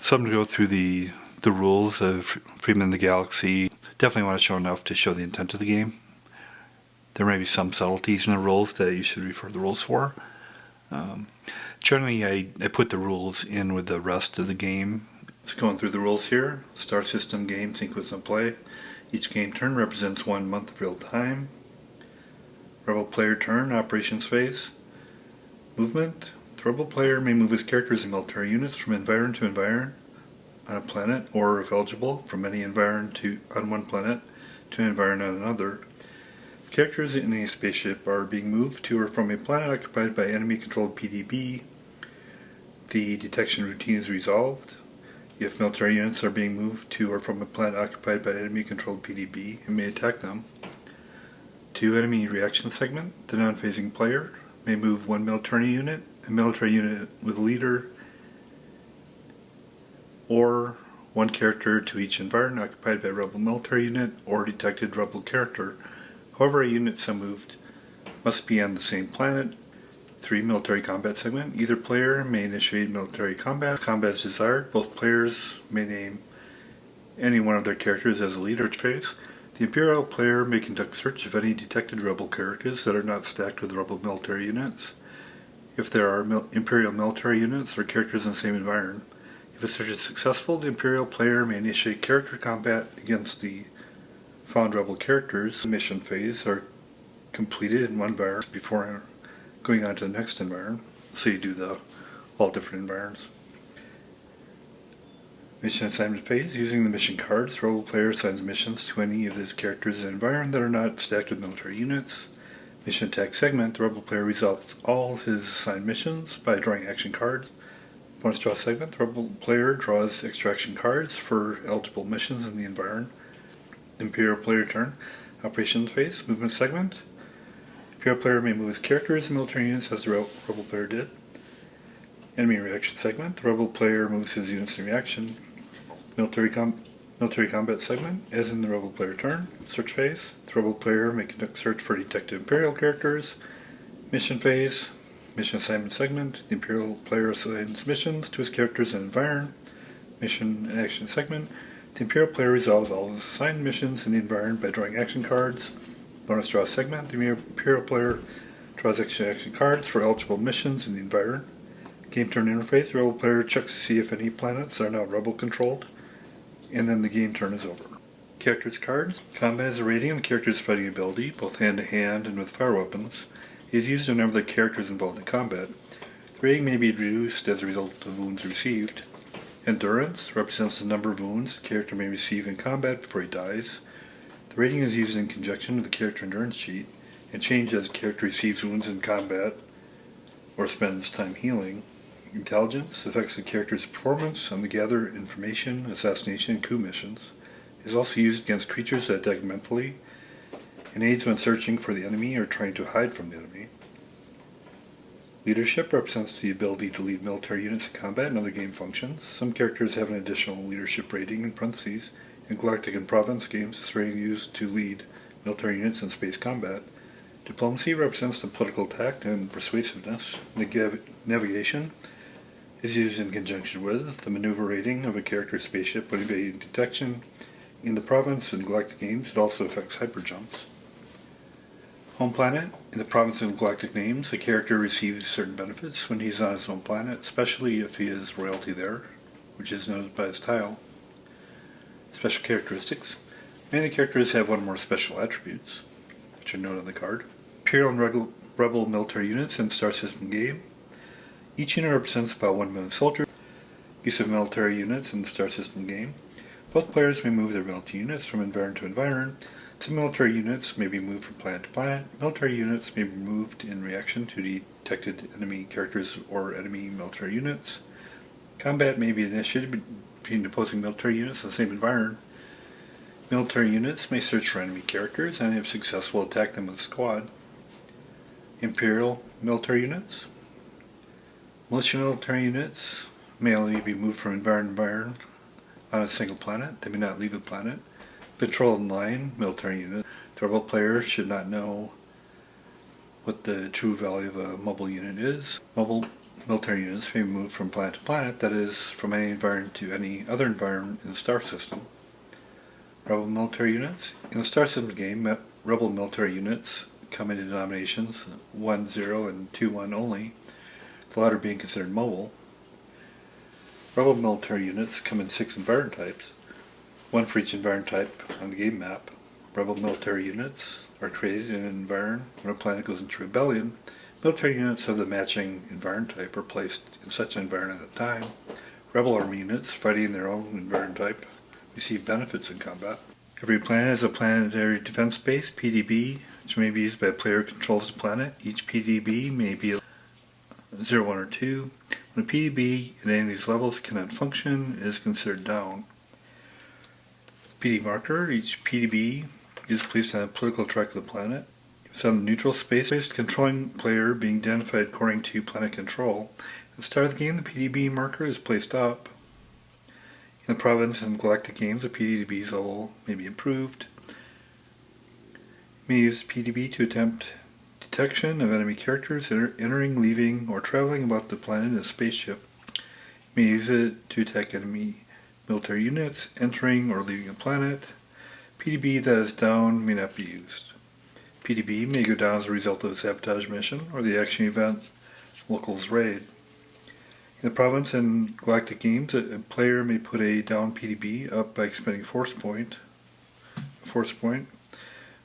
So I'm going to go through the rules of Freedom in the Galaxy. Definitely want to show enough to show the intent of the game. There may be some subtleties in the rules that you should refer to the rules for. Generally, I put the rules in with the rest of the game. Just going through the rules here. Star system game sequence and play. Each game turn represents 1 month of real time. Rebel player turn, operations phase. Movement. The rebel player may move his characters and military units from environ to environ on a planet, or, if eligible, from any environ on one planet to an environ on another. Characters in a spaceship are being moved to or from a planet occupied by enemy-controlled PDB. The detection routine is resolved. If military units are being moved to or from a planet occupied by enemy-controlled PDB, it may attack them. To enemy reaction segment, the non-phasing player may move one military unit, a military unit with a leader, or one character to each environment occupied by a rebel military unit or detected rebel character. However, a unit so moved must be on the same planet. 3. Military combat segment. Either player may initiate military combat. Combat is desired. Both players may name any one of their characters as a leader phase. The Imperial player may conduct search of any detected rebel characters that are not stacked with rebel military units. If there are Imperial military units or characters in the same environment. If a search is successful, the Imperial player may initiate character combat against the found rebel characters. The mission phase are completed in one environment before going on to the next environment. So you do all different environments. Mission assignment phase. Using the mission cards, the rebel player assigns missions to any of his characters in an environment that are not stacked with military units. Mission attack segment. The rebel player resolves all his assigned missions by drawing action cards. Bonus draw segment. The rebel player draws extraction cards for eligible missions in the environment. Imperial player turn. Operations phase. Movement segment. Imperial player may move his characters and military units as the rebel player did. Enemy reaction segment. The rebel player moves his units in reaction. Military combat segment, as in the rebel player turn. Search phase. The rebel player may conduct search for detected Imperial characters. Mission phase. Mission assignment segment. The Imperial player assigns missions to his characters and environment. Mission and action segment. The Imperial player resolves all his assigned missions in the environment by drawing action cards. Bonus draw segment. The Imperial player draws action cards for eligible missions in the environment. Game turn interface. The rebel player checks to see if any planets are now rebel controlled, and then the game turn is over. Characters cards. Combat is a rating on the character's fighting ability, both hand-to-hand and with fire weapons. It is used whenever the character is involved in combat. The rating may be reduced as a result of wounds received. Endurance represents the number of wounds the character may receive in combat before he dies. The rating is used in conjunction with the character endurance sheet and changes as the character receives wounds in combat or spends time healing. Intelligence affects the character's performance on the gather information, assassination, and coup missions. It is also used against creatures that attack mentally and aids when searching for the enemy or trying to hide from the enemy. Leadership represents the ability to lead military units in combat and other game functions. Some characters have an additional leadership rating in parentheses. In Galactic and Province games, this rating is used to lead military units in space combat. Diplomacy represents the political tact and persuasiveness. Navigation is used in conjunction with the maneuver rating of a character's spaceship when evading detection. In the Province and Galactic games, it also affects hyperjumps. Home planet. In the Province and Galactic names, a character receives certain benefits when he's on his home planet, especially if he is royalty there, which is noted by his tile. Special characteristics. Many of the characters have one or more special attributes, which are noted on the card. Imperial and Rebel military units in Star System game. Each unit represents about 1 million soldiers. Use of military units in the Star System game. Both players may move their military units from environment to environment. Some military units may be moved from planet to planet. Military units may be moved in reaction to detected enemy characters or enemy military units. Combat may be initiated between opposing military units in the same environment. Military units may search for enemy characters and, if successful, attack them with a squad. Imperial military units. Militia military units may only be moved from environment to environment on a single planet. They may not leave a planet. Patrol and line military unit. The rebel player should not know what the true value of a mobile unit is. military units may be moved from planet to planet, that is, from any environment to any other environment in the star system. Rebel military units. In the Star Systems game, Rebel military units come in denominations 1-0 and 2-1 only, the latter being considered mobile. Rebel military units come in 6 environment types, one for each environment type on the game map. Rebel military units are created in an environment when a planet goes into rebellion. Military units of the matching environment type are placed in such an environment at the time. Rebel army units fighting in their own environment type receive benefits in combat. Every planet has a planetary defense base, PDB, which may be used by a player who controls the planet. Each PDB may be 0, 1, or 2. When a PDB at any of these levels cannot function, it is considered down. PD marker. Each PDB is placed on a political track of the planet. If it's on the neutral space, controlling player being identified according to planet control. At the start of the game, the PDB marker is placed up. In the Province and Galactic games, the PDB's level may be improved. You may use PDB to attempt detection of enemy characters entering, leaving, or traveling about the planet in a spaceship. You may use it to attack enemy military units entering or leaving a planet. PDB that is down may not be used. PDB may go down as a result of a sabotage mission or the action event locals raid. In the Province and Galactic games, a player may put a down PDB up by expending a force point.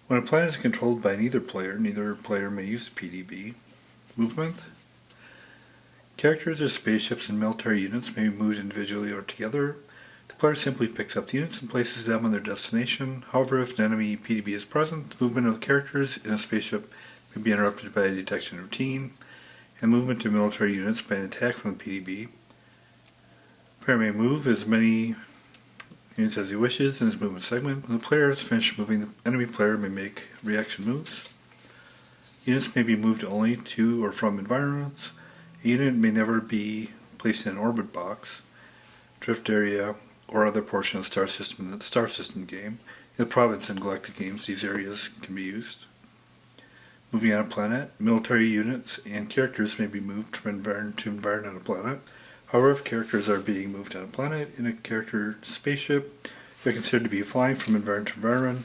When a planet is controlled by neither player may use PDB. Movement. Characters or spaceships and military units may be moved individually or together. The player simply picks up the units and places them on their destination. However, if an enemy PDB is present, the movement of the characters in a spaceship may be interrupted by a detection routine, and movement of military units by an attack from the PDB. The player may move as many units as he wishes in his movement segment. When the player is finished moving, the enemy player may make reaction moves. Units may be moved only to or from environments. A unit may never be placed in an orbit box, drift area, or other portion of the star system in the Star System game. In the Province and Galactic games, these areas can be used. Moving on a planet, military units and characters may be moved from environment to environment on a planet. However, if characters are being moved on a planet in a character spaceship, they're considered to be flying from environment to environment,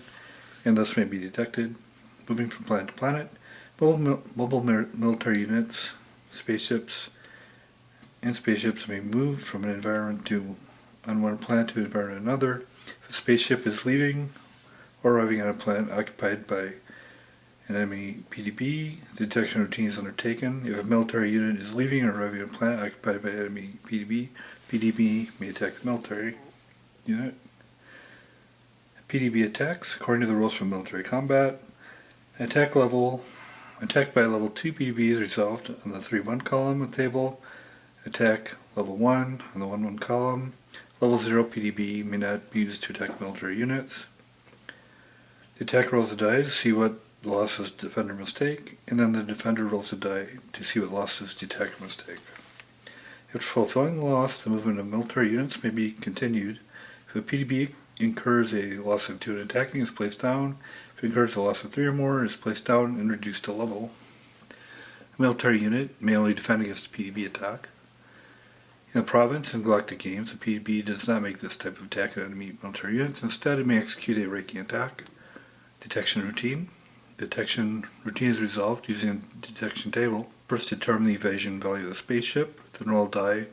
and thus may be detected. Moving from planet to planet, mobile military units, spaceships may move from an environment on one planet to an environment another. If a spaceship is leaving or arriving on a planet occupied by an enemy PDB, the detection routine is undertaken. If a military unit is leaving or arriving on a planet occupied by enemy PDB may attack the military unit. PDB attacks, according to the rules for military combat. Attack by level 2 PDB is resolved on the 3-1 column of the table. Attack level 1 on the 1-1 column. Level 0 PDB may not be used to attack military units. The attacker rolls a die to see what losses the defender must take, and then the defender rolls a die to see what losses the attacker must take. After fulfilling the loss, the movement of military units may be continued. If a PDB incurs a loss of 2 in attacking, it is placed down. If it incurs a loss of 3 or more, it is placed down and reduced to level. A military unit may only defend against a PDB attack. In the Province and Galactic games, a PDB does not make this type of attack on enemy military units. Instead, it may execute a raking attack. Detection routine. The detection routine is resolved using the detection table. First, determine the evasion value of the spaceship, then roll a die,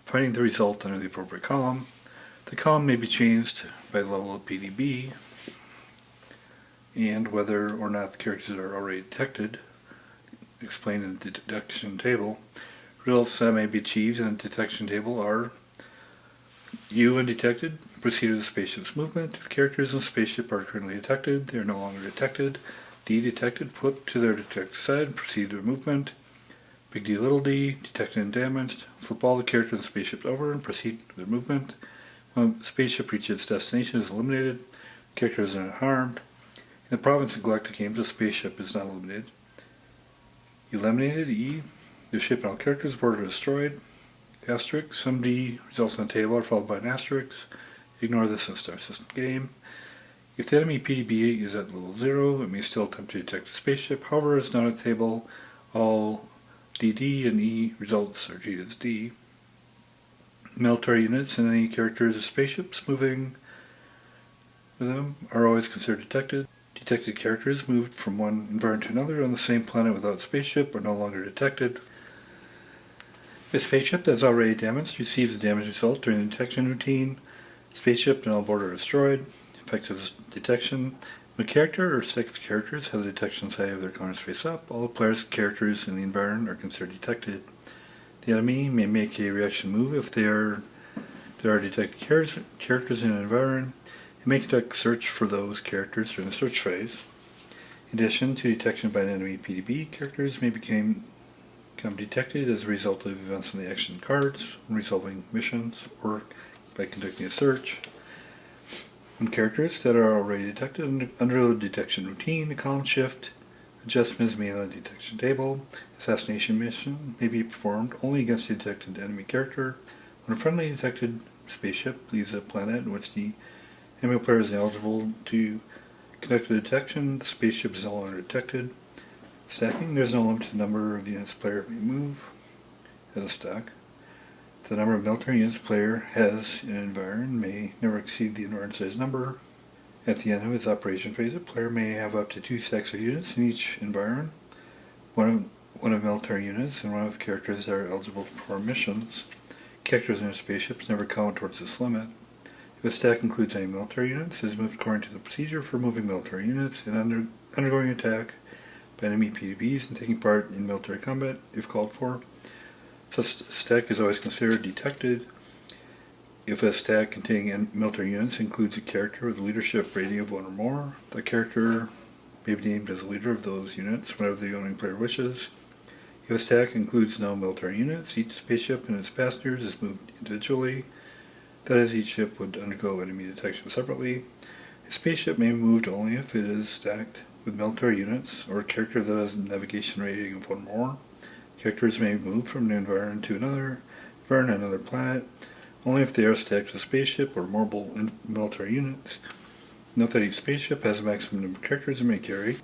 finding the result under the appropriate column. The column may be changed by the level of PDB and whether or not the characters are already detected, explained in the detection table. Results that may be achieved in the detection table are U undetected, proceed with the spaceship's movement. If the characters in the spaceship are currently detected, they are no longer detected. D detected, flip to their detected side, proceed with their movement. Big D, little d, detected and damaged. Flip all the characters in the spaceship over and proceed with their movement. When the spaceship reaches its destination, it is eliminated. Characters are not harmed. In the Province of Galactic games, the spaceship is not eliminated. Eliminated, E. The ship and all characters aboard are destroyed. Asterisk. Some D results on the table are followed by an asterisk. Ignore this in a Star System game. If the enemy PDB is at level 0, it may still attempt to detect a spaceship. However, it's not a table. All DD and E results are treated as D. Military units and any characters or spaceships moving with them are always considered detected. Detected characters moved from one environment to another on the same planet without spaceship are no longer detected. A spaceship that's already damaged receives a damage result during the detection routine. Spaceship and all board are destroyed. Effective detection. When a character or set of characters have the detection side of their counters face up, all the player's characters in the environment are considered detected. The enemy may make a reaction move if there are detected characters in an environment, and may conduct a search for those characters during the search phase. In addition to detection by an enemy PDB, characters may become detected as a result of events on the action cards, when resolving missions, or by conducting a search. When characters that are already detected under the detection routine, a column shift adjustment is made on the detection table. Assassination mission may be performed only against the detected enemy character. When a friendly detected spaceship leaves a planet in which the enemy player is eligible to conduct the detection, the spaceship is no longer detected. Stacking, there's no limit to the number of units player may move as a stack. The number of military units player has in an environment may never exceed the environment size number. At the end of its operation phase, a player may have up to 2 stacks of units in each environment, one of military units and one of characters that are eligible to perform missions. Characters in spaceships never count towards this limit. If a stack includes any military units, it is moved according to the procedure for moving military units and undergoing attack by enemy PDBs and taking part in military combat if called for. Such stack is always considered detected if a stack containing military units includes a character with a leadership rating of 1 or more. The character may be named as a leader of those units whenever the owning player wishes. If a stack includes no military units, each spaceship and its passengers is moved individually. That is, each ship would undergo enemy detection separately. A spaceship may be moved only if it is stacked with military units or a character that has a navigation rating of 1 or more. Characters may move from an environment to another planet, only if they are stacked with a spaceship or mobile military units. Note that each spaceship has a maximum number of characters it may carry.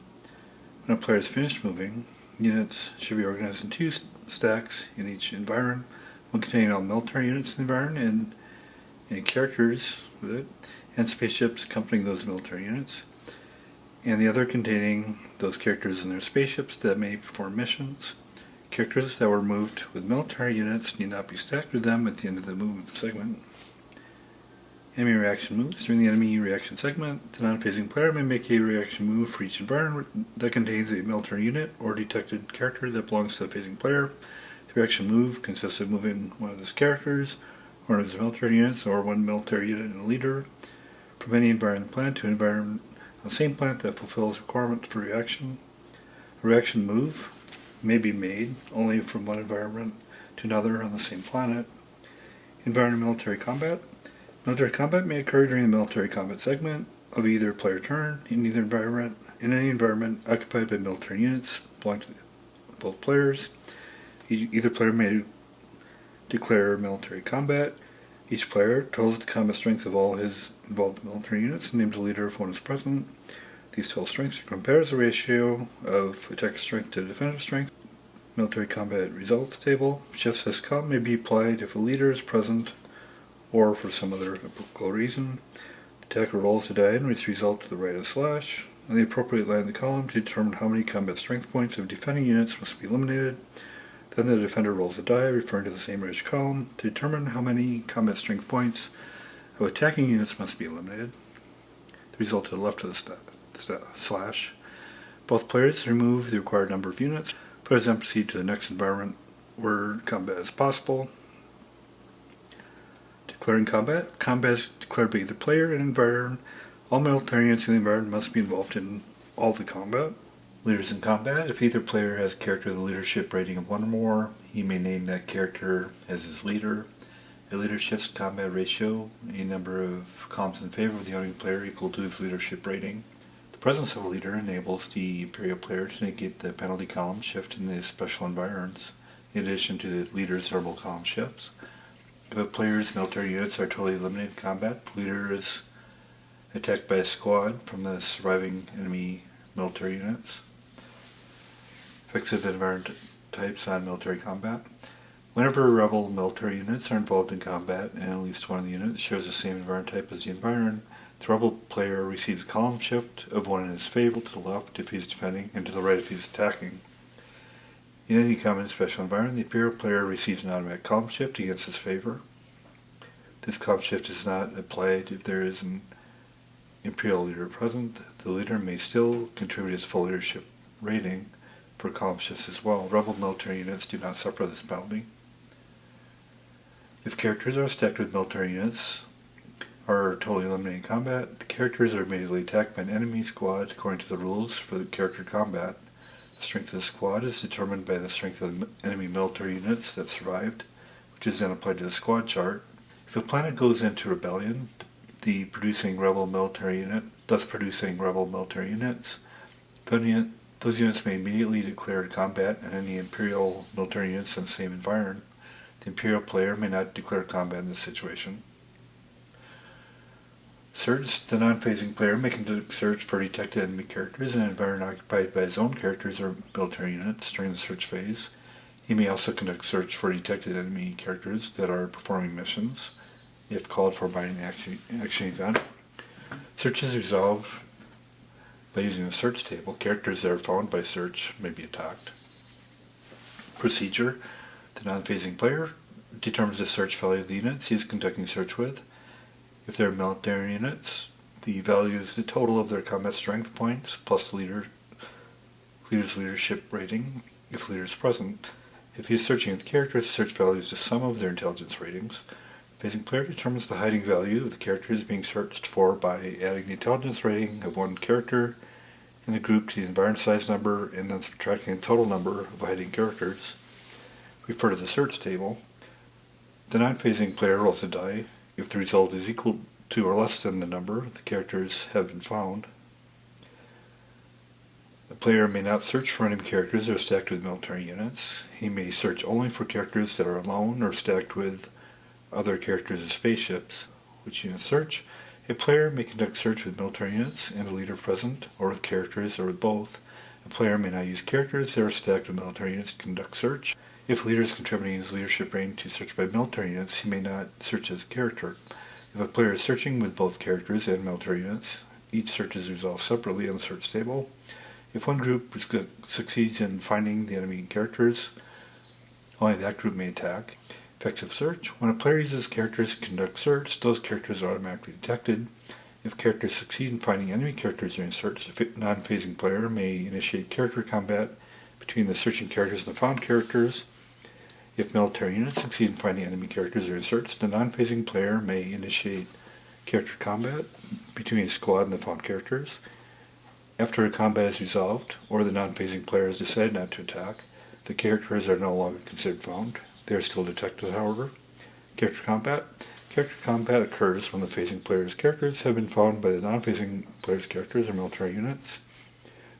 When a player is finished moving, units should be organized in 2 stacks in each environment, one containing all military units in the environment and any characters with it, and spaceships accompanying those military units, and the other containing those characters and their spaceships that may perform missions. Characters that were moved with military units need not be stacked with them at the end of the movement segment. Enemy reaction moves. During the enemy reaction segment, the non-phasing player may make a reaction move for each environment that contains a military unit or detected character that belongs to the phasing player. The reaction move consists of moving one of his characters, one of his military units, or one military unit and a leader from any environment planet to an environment on the same planet that fulfills requirements for reaction. A reaction move may be made only from one environment to another on the same planet. Environment military combat. Military combat may occur during the military combat segment of either player turn in any environment occupied by military units belonging to both players. Either player may declare military combat. Each player totals the combat strength of all his involved military units and names a leader if one is present. These total strengths are compared as a ratio of attacker strength to defensive strength. Military combat results table. Shifts as com may be applied if a leader is present or for some other applicable reason. The attacker rolls the die and reads the result to the right of the slash on the appropriate line of the column to determine how many combat strength points of defending units must be eliminated. Then the defender rolls the die, referring to the same right column, to determine how many combat strength points of attacking units must be eliminated. The result to the left of the slash. Both players remove the required number of units. Players then proceed to the next environment where combat is possible. Declaring combat. Combat is declared by either player and environment. All military units in the environment must be involved in all the combat. Leaders in combat. If either player has a character with a leadership rating of 1 or more, he may name that character as his leader. A leader shifts combat ratio, a number of columns in favor of the owning player equal to his leadership rating. The presence of a leader enables the Imperial player to negate the penalty column shift in the special environments, in addition to the leader's verbal column shifts. If a player's military units are totally eliminated in combat, the leader is attacked by a squad from the surviving enemy military units. Effects of environment types on military combat. Whenever rebel military units are involved in combat and at least one of the units shares the same environment type as the environment, the rebel player receives a column shift of one in his favor to the left if he's defending and to the right if he's attacking. In any common special environment, the Imperial player receives an automatic column shift against his favor. This column shift is not applied if there is an Imperial leader present. The leader may still contribute his full leadership rating for column shifts as well. Rebel military units do not suffer this penalty. If characters are stacked with military units or totally eliminated in combat, the characters are immediately attacked by an enemy squad according to the rules for the character combat. The strength of the squad is determined by the strength of the enemy military units that survived, which is then applied to the squad chart. If a planet goes into rebellion, thus producing rebel military units, those units may immediately declare combat on any Imperial military units in the same environment. The Imperial player may not declare combat in this situation. Search. The non-phasing player may conduct search for detected enemy characters in an environment occupied by his own characters or military units during the search phase. He may also conduct search for detected enemy characters that are performing missions, if called for by an action event. Search is resolved by using the search table. Characters that are found by search may be attacked. Procedure. The non-phasing player determines the search value of the units he is conducting search with. If they're military units, the value is the total of their combat strength points plus the leader's leadership rating, if the leader is present. If he is searching with characters, the search value is the sum of their intelligence ratings. The phasing player determines the hiding value of the characters being searched for by adding the intelligence rating of one character in the group to the environment size number and then subtracting the total number of hiding characters. Refer to the search table. The non-phasing player rolls a die. If the result is equal to or less than the number the characters have been found, the player may not search for enemy characters that are stacked with military units. He may search only for characters that are alone or stacked with other characters of spaceships. Which units search? A player may conduct search with military units and a leader present, or with characters, or with both. A player may not use characters that are stacked with military units to conduct search. If a leader is contributing his leadership rating to search by military units, he may not search as a character. If a player is searching with both characters and military units, each search is resolved separately on the search table. If one group succeeds in finding the enemy characters, only that group may attack. Effects of search. When a player uses characters to conduct search, those characters are automatically detected. If characters succeed in finding enemy characters during search, the non-phasing player may initiate character combat between the searching characters and the found characters. If military units succeed in finding enemy characters during search, the non-phasing player may initiate character combat between a squad and the found characters. After a combat is resolved, or the non-phasing player has decided not to attack, the characters are no longer considered found. They are still detected, however. Character combat. Character combat occurs when the phasing player's characters have been found by the non-phasing player's characters or military units,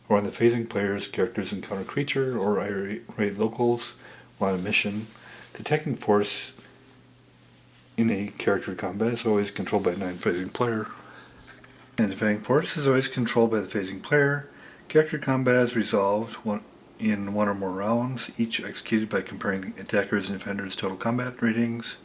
or when the phasing player's characters encounter creature or irate locals while on a mission. The attacking force in a character combat is always controlled by the non-phasing player. And the defending force is always controlled by the phasing player. Character combat is resolved in one or more rounds, each executed by comparing the attackers' and defenders' total combat ratings.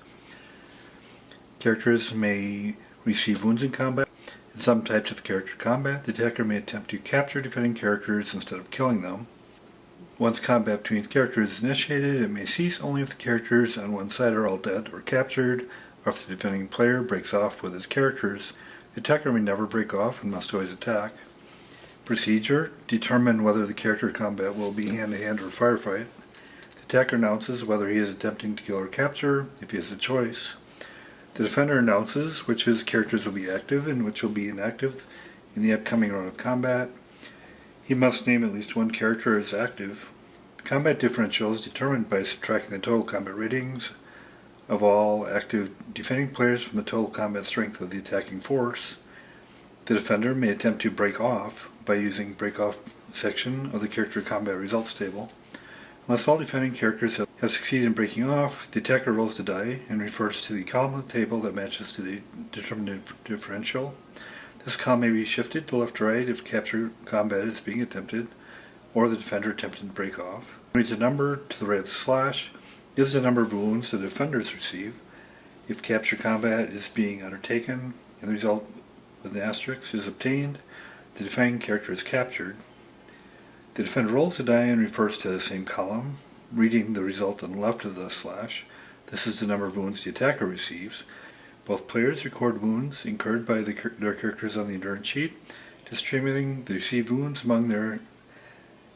Characters may receive wounds in combat. In some types of character combat, the attacker may attempt to capture defending characters instead of killing them. Once combat between characters is initiated, it may cease only if the characters on one side are all dead or captured, or if the defending player breaks off with his characters. The attacker may never break off and must always attack. Procedure. Determine whether the character combat will be hand-to-hand or firefight. The attacker announces whether he is attempting to kill or capture, if he has a choice. The defender announces which of his characters will be active and which will be inactive in the upcoming round of combat. He must name at least one character as active. The combat differential is determined by subtracting the total combat ratings of all active defending players from the total combat strength of the attacking force. The defender may attempt to break off by using break-off section of the character combat results table. Unless all defending characters have succeeded in breaking off, the attacker rolls the die and refers to the column of the table that matches to the determined differential. This column may be shifted to left or right if capture combat is being attempted, or the defender attempting to break off. Reads a number to the right of the slash, gives the number of wounds the defenders receive. If capture combat is being undertaken and the result with an asterisk is obtained, the defending character is captured. The defender rolls the die and refers to the same column, reading the result on the left of the slash. This is the number of wounds the attacker receives. Both players record wounds incurred by their characters on the endurance sheet, distributing the received wounds among their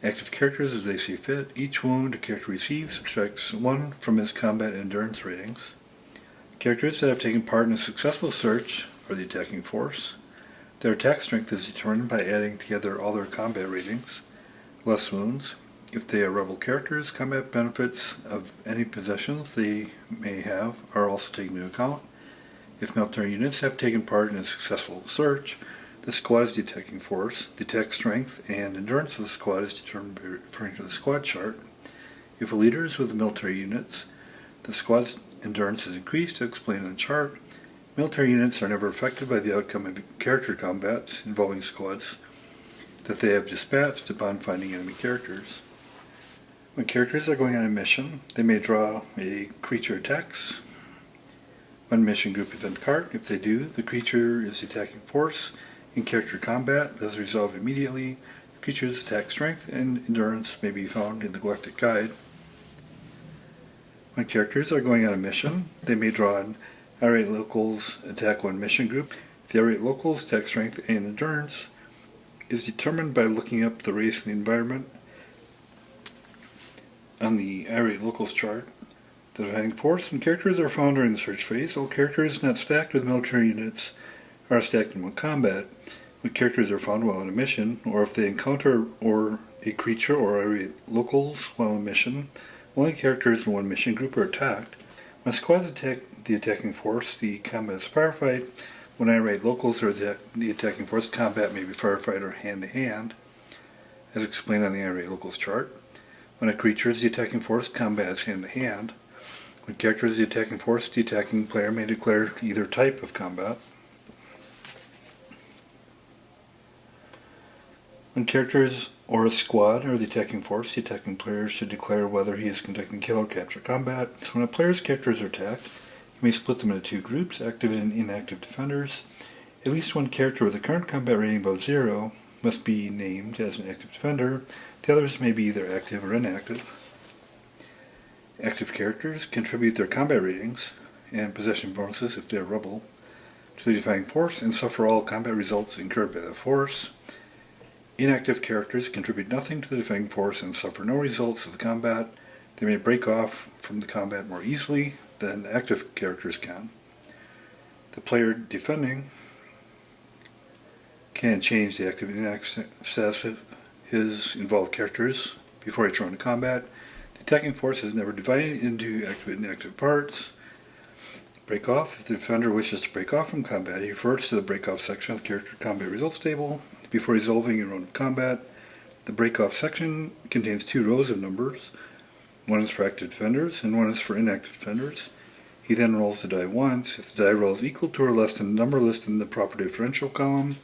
active characters as they see fit. Each wound a character receives subtracts 1 from his combat and endurance ratings. Characters that have taken part in a successful search are the attacking force. Their attack strength is determined by adding together all their combat ratings. Less wounds. If they are rebel characters, combat benefits of any possessions they may have are also taken into account. If military units have taken part in a successful search, the squad is the attacking force. The attack strength and endurance of the squad is determined by referring to the squad chart. If a leader is with the military units, the squad's endurance is increased as explained in the chart. Military units are never affected by the outcome of character combats involving squads that they have dispatched upon finding enemy characters. When characters are going on a mission, they may draw a creature attacks one mission group event card. If they do, the creature is the attacking force. In character combat, as resolved immediately, the creature's attack strength and endurance may be found in the Galactic Guide. When characters are going on a mission, they may draw an irate locals attack one mission group. The irate locals attack strength and endurance is determined by looking up the race and the environment on the irate locals chart. The defending force and characters are found during the search phase. All characters not stacked with military units are stacked in one combat. When characters are found while on a mission, or if they encounter a creature or irate locals while on a mission, only characters in one mission group are attacked. When squads attack the attacking force, the combat is firefight. When irate locals are the attacking force, combat may be firefight or hand-to-hand, as explained on the irate locals chart. When a creature is the attacking force, combat is hand-to-hand. When character is the attacking force, the attacking player may declare either type of combat. When characters or a squad are the attacking force, the attacking player should declare whether he is conducting kill or capture combat. So when a player's characters are attacked, he may split them into two groups, active and inactive defenders. At least one character with a current combat rating above 0 must be named as an active defender. The others may be either active or inactive. Active characters contribute their combat ratings and possession bonuses if they are rebel to the defending force and suffer all combat results incurred by the force. Inactive characters contribute nothing to the defending force and suffer no results of the combat. They may break off from the combat more easily than active characters can. The player defending can change the active and inactive status of his involved characters before he thrown into combat. The attacking force is never divided into active and inactive parts. Break off. If the defender wishes to break off from combat, he refers to the break off section of the character combat results table before resolving a round of combat. The break off section contains 2 rows of numbers. One is for active defenders and one is for inactive defenders. He then rolls the die once. If the die roll is equal to or less than the number listed in the proper differential column,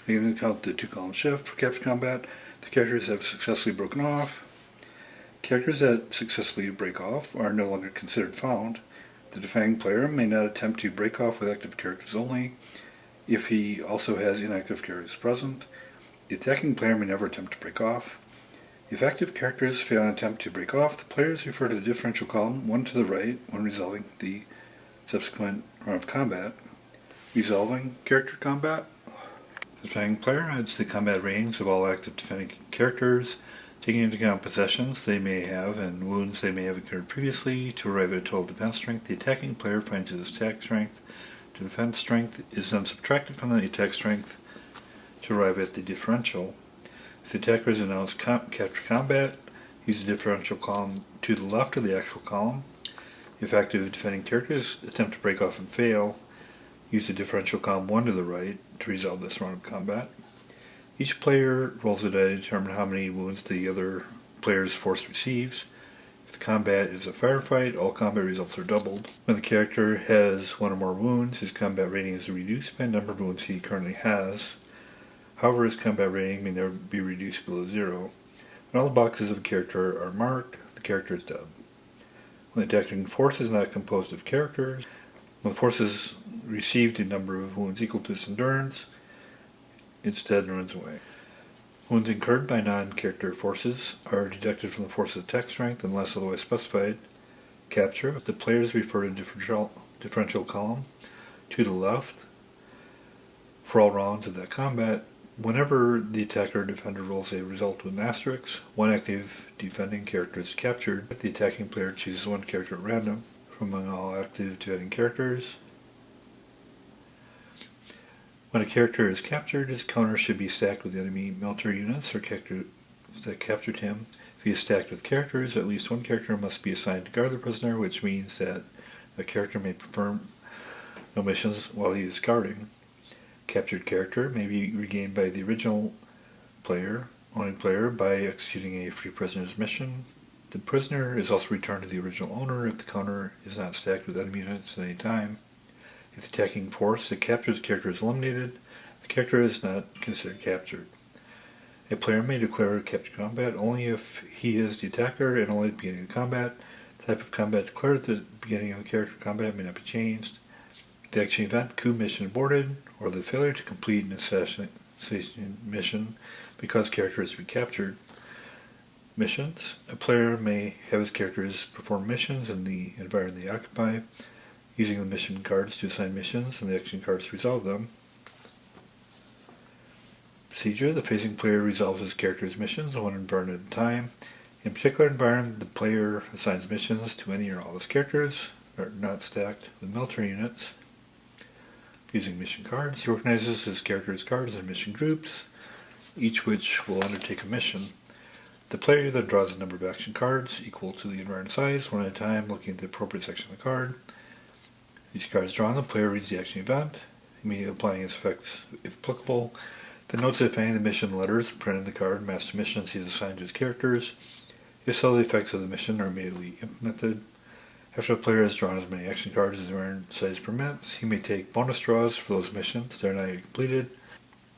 you can count the 2-column shift. For capture combat, the characters have successfully broken off. Characters that successfully break off are no longer considered found. The defending player may not attempt to break off with active characters only if he also has inactive characters present. The attacking player may never attempt to break off. If active characters fail an attempt to break off, the players refer to the differential column 1 to the right when resolving the subsequent round of combat. Resolving character combat. The defending player adds the combat ratings of all active defending characters, taking into account possessions they may have and wounds they may have incurred previously to arrive at a total defense strength. The attacking player finds his attack strength to defense strength is then subtracted from the attack strength to arrive at the differential. If the attacker has announced capture combat, use the differential column to the left of the actual column. If active defending characters attempt to break off and fail, use the differential column 1 to the right to resolve this round of combat. Each player rolls a die to determine how many wounds the other player's force receives. If the combat is a firefight, all combat results are doubled. When the character has 1 or more wounds, his combat rating is reduced by the number of wounds he currently has. However, his combat rating may never be reduced below 0. When all the boxes of a character are marked, the character is dead. When the attacking force is not composed of characters, when the force has received a number of wounds equal to its endurance, it's dead and runs away. Wounds incurred by non-character forces are deducted from the force's attack strength unless otherwise specified. Capture. The players refer to differential column to the left for all rounds of that combat. Whenever the attacker or defender rolls a result with an asterisk, one active defending character is captured. The attacking player chooses one character at random from among all active defending characters. When a character is captured, his counter should be stacked with enemy military units or characters that captured him. If he is stacked with characters, at least one character must be assigned to guard the prisoner, which means that the character may perform no missions while he is guarding. Captured character may be regained by the original owning player by executing a free prisoner's mission. The prisoner is also returned to the original owner if the counter is not stacked with enemy units at any time. If the attacking force that captures the character is eliminated, the character is not considered captured. A player may declare capture combat only if he is the attacker and only at the beginning of the combat. The type of combat declared at the beginning of the character combat may not be changed. The action event, coup mission aborted, or the failure to complete an assassination mission because character is to be captured. Missions. A player may have his characters perform missions in the environment they occupy, using the mission cards to assign missions and the action cards to resolve them. Procedure. The facing player resolves his character's missions one environment at a time. In a particular environment, the player assigns missions to any or all his characters, are not stacked with military units. Using mission cards, he organizes his character's cards in mission groups, each which will undertake a mission. The player then draws a number of action cards equal to the environment size, one at a time, looking at the appropriate section of the card. Each card is drawn, the player reads the action event, immediately applying its effects if applicable. The notes if any of the mission letters printed in the card match the missions he has assigned to his characters. If so, the effects of the mission are immediately implemented. After the player has drawn as many action cards as the environment size permits, he may take bonus draws for those missions that are not yet completed.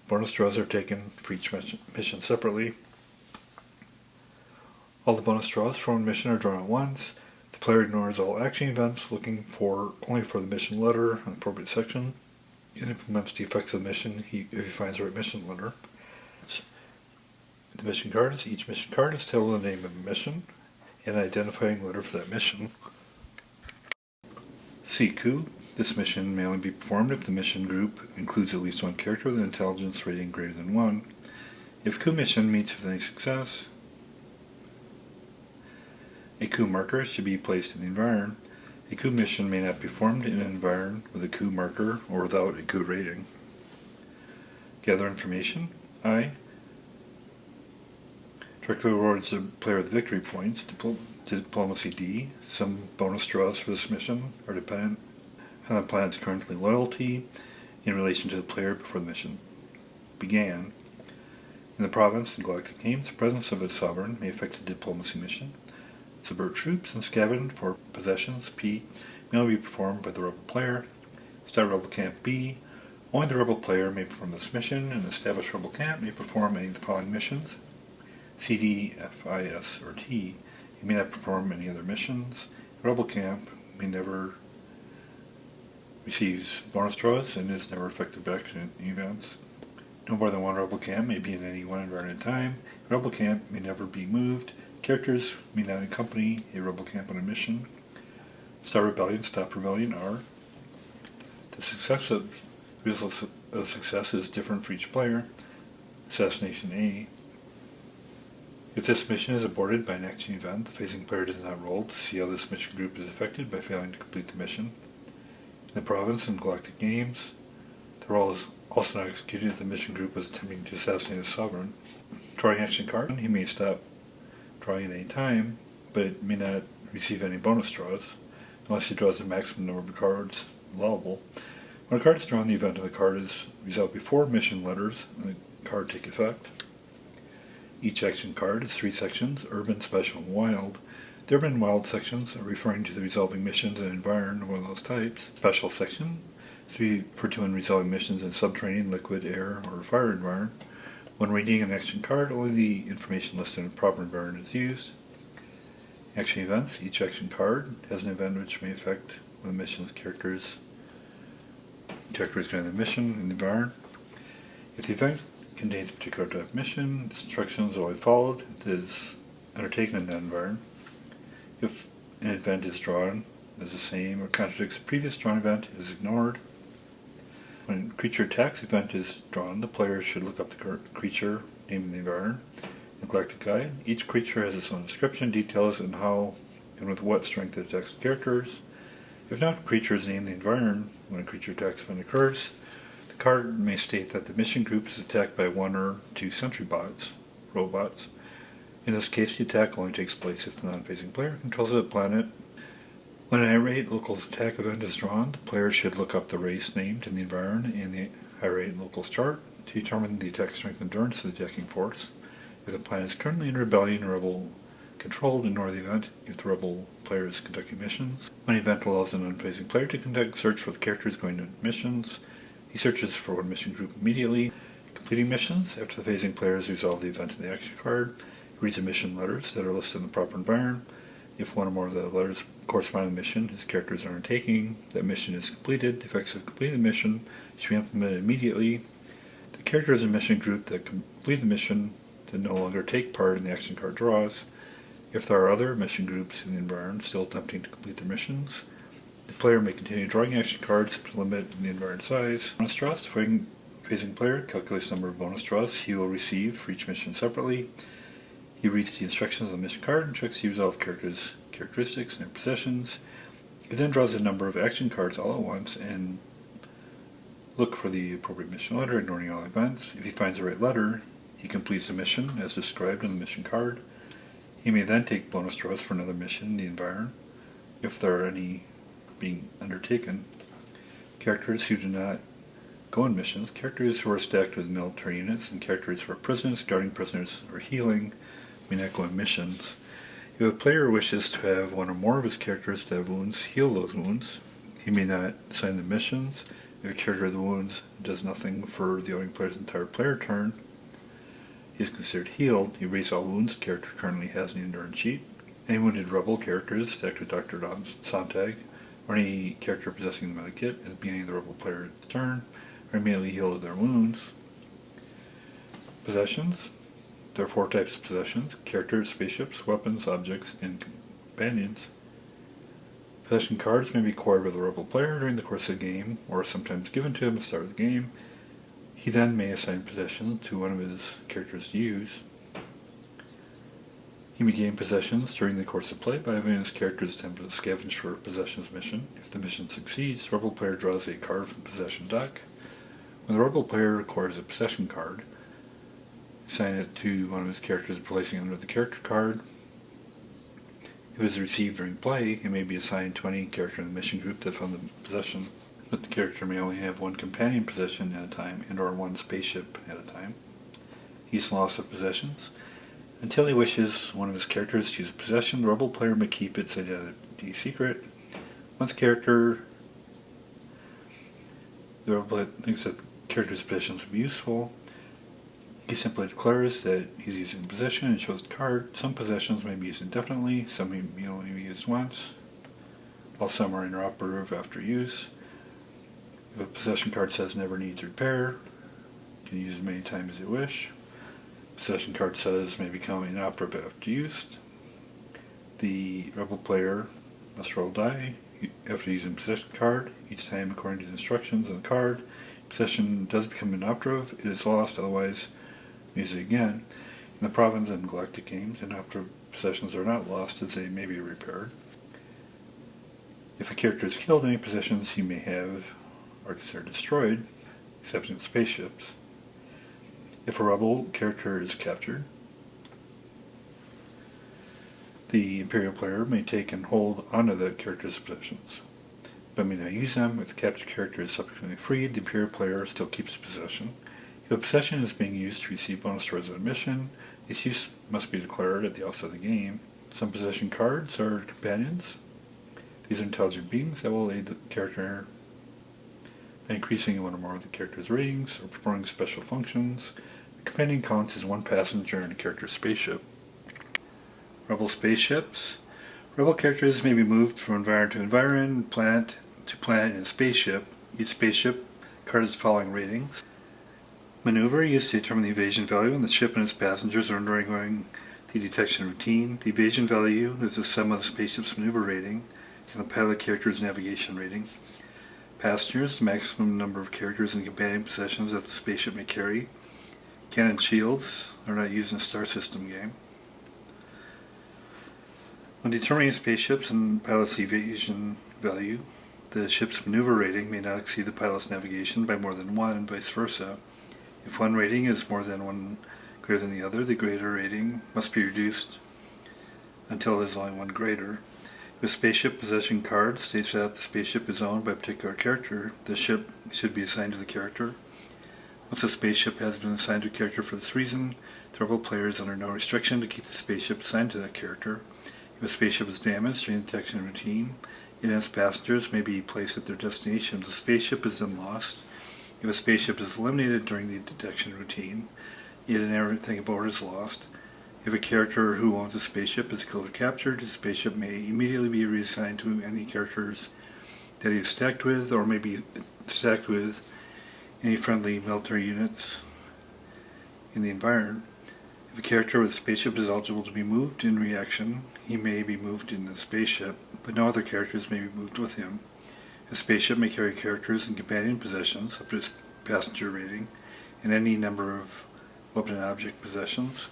Bonus draws are taken for each mission separately. All the bonus draws from a mission are drawn at once. The player ignores all action events, looking only for the mission letter in the appropriate section, and implements the effects of the mission if he finds the right mission letter. The mission cards. Each mission card is titled with the name of a mission and an identifying letter for that mission. C. Coup. This mission may only be performed if the mission group includes at least one character with an intelligence rating greater than 1. If coup mission meets with any success, a coup marker should be placed in the environment. A coup mission may not be performed in an environment with a coup marker or without a coup rating. Gather information. I. Directly rewards the player with victory points. Diplomacy D. Some bonus draws for this mission are dependent on the planet's currently loyalty in relation to the player before the mission began. In the province in Galactic games, the presence of a sovereign may affect a diplomacy mission. Subvert troops and scavenge for possessions P may only be performed by the rebel player. Start rebel camp B. Only the rebel player may perform this mission, and established rebel camp may perform any of the following missions. C, D, F, I, S, or T. He may not perform any other missions. The rebel camp may never receives bonus draws and is never affected by action events. No more than one rebel camp may be in any one environment at a time. A rebel camp may never be moved. Characters may not accompany a rebel camp on a mission. Start rebellion, stop rebellion are. The result of success is different for each player. Assassination A. If this mission is aborted by an action event, the facing player does not roll to see how this mission group is affected by failing to complete the mission. In the province and Galactic games, the roll is also not executed if the mission group was attempting to assassinate a sovereign. Drawing action card, he may stop drawing at any time, but it may not receive any bonus draws, unless he draws the maximum number of cards allowable. When a card is drawn, the event of the card is resolved before mission letters and the card take effect. Each action card is 3 sections, Urban, Special, and Wild. The Urban and Wild sections are referring to the resolving missions in an environment of one of those types. Special section is referred to when resolving missions in subterranean, liquid, air, or fire environment. When reading an action card, only the information listed in the proper environment is used. Action events. Each action card has an event which may affect one of the mission's characters during the mission in the environment. If the event contains a particular type of mission, instructions will be followed if it is undertaken in that environment. If an event is drawn as the same or contradicts a previous drawn event, it is ignored. When a creature attacks event is drawn, the player should look up the creature named in the environment in the Galactic Guide. Each creature has its own description, details, and how and with what strength it attacks the characters. If not, the creature is named in the environment when a creature attacks event occurs. The card may state that the mission group is attacked by 1 or 2 sentry robots. In this case, the attack only takes place if the non-phasing player controls the planet. When an irate local's attack event is drawn, the player should look up the race named in the environment in the irate local's chart to determine the attack strength and endurance of the attacking force. If the planet is currently in rebellion or rebel controlled, ignore the event if the rebel player is conducting missions. When the event allows the non-phasing player to conduct search for the characters going to missions, he searches for one mission group immediately. Completing missions, after the phasing player has resolved the event in the action card, he reads the mission letters that are listed in the proper environment. If one or more of the letters correspond to the mission his characters are undertaking, that mission is completed. The effects of completing the mission should be implemented immediately. The characters in the mission group that complete the mission to no longer take part in the action card draws. If there are other mission groups in the environment still attempting to complete their missions, the player may continue drawing action cards to limit the environment size. Bonus draws. The phasing player calculates the number of bonus draws he will receive for each mission separately. He reads the instructions on the mission card and checks the resolved characters' characteristics and their possessions. He then draws a number of action cards all at once and look for the appropriate mission letter, ignoring all events. If he finds the right letter, he completes the mission as described on the mission card. He may then take bonus draws for another mission in the environment, if there are any being undertaken. Characters who do not go on missions, characters who are stacked with military units, and characters who are prisoners, guarding prisoners, or healing may not go on missions. If a player wishes to have one or more of his characters that have wounds heal those wounds, he may not assign the missions. If a character with wounds does nothing for the owning player's entire player turn, he is considered healed. He erases all wounds the character currently has in the endurance sheet. Any wounded rebel characters stacked with Dr. Sontag, or any character possessing the medikit at the beginning of the rebel player's turn, are immediately healed of their wounds. Possessions. There are 4 types of possessions: characters, spaceships, weapons, objects, and companions. Possession cards may be acquired by the rebel player during the course of the game, or sometimes given to him at the start of the game. He then may assign possessions to one of his characters to use. He may gain possessions during the course of play by having his characters attempt to scavenge for a possessions mission. If the mission succeeds, the rebel player draws a card from the possession deck. When the rebel player acquires a possession card, assign it to one of his characters, placing it under the character card. If it is received during play, it may be assigned to any character in the mission group that found the possession, but the character may only have 1 companion possession at a time and or 1 spaceship at a time. Use and loss of possessions. Until he wishes one of his characters to use a possession, the rebel player may keep its identity secret. Once the rebel player thinks that the character's possessions will be useful, he simply declares that he's using a possession and shows the card. Some possessions may be used indefinitely, some may only be used once, while some are inoperative after use. If a possession card says never needs repair, you can use it as many times as you wish. Possession card says may become inoperative after use. The rebel player must roll die after using possession card. Each time, according to the instructions on the card, possession does become inoperative, it is lost, otherwise use it again. In the Province and Galactic games, inoperative possessions are not lost as they may be repaired. If a character is killed, any possessions he may have are considered destroyed, except in spaceships. If a rebel character is captured, the Imperial player may take and hold onto the character's possessions, but may not use them. If the captured character is subsequently freed, the Imperial player still keeps possession. If a possession is being used to receive bonus towards an mission, its use must be declared at the outset of the game. Some possession cards are companions. These are intelligent beings that will aid the character by increasing one or more of the character's ratings or performing special functions. Companion counts as one passenger in a character's spaceship. Rebel spaceships. Rebel characters may be moved from environment to environment, planet to planet in a spaceship. Each spaceship card has the following ratings. Maneuver, used to determine the evasion value when the ship and its passengers are undergoing the detection routine. The evasion value is the sum of the spaceship's maneuver rating and the pilot character's navigation rating. Passengers, the maximum number of characters and companion possessions that the spaceship may carry. Cannon shields are not used in a star system game. When determining spaceships and pilot's evasion value, the ship's maneuver rating may not exceed the pilot's navigation by more than one, and vice versa. If one rating is more than one greater than the other, the greater rating must be reduced until there is only one greater. If a spaceship possession card states that the spaceship is owned by a particular character, the ship should be assigned to the character. Once a spaceship has been assigned to a character for this reason, the rebel player is under no restriction to keep the spaceship assigned to that character. If a spaceship is damaged during the detection routine, it and its passengers may be placed at their destinations. The spaceship is then lost. If a spaceship is eliminated during the detection routine, it and everything aboard is lost. If a character who owns a spaceship is killed or captured, the spaceship may immediately be reassigned to any characters that he is stacked with, or may be stacked with any friendly military units in the environment. If a character with a spaceship is eligible to be moved in reaction, he may be moved in the spaceship, but no other characters may be moved with him. A spaceship may carry characters and companion possessions up to its passenger rating, and any number of weapon and object possessions.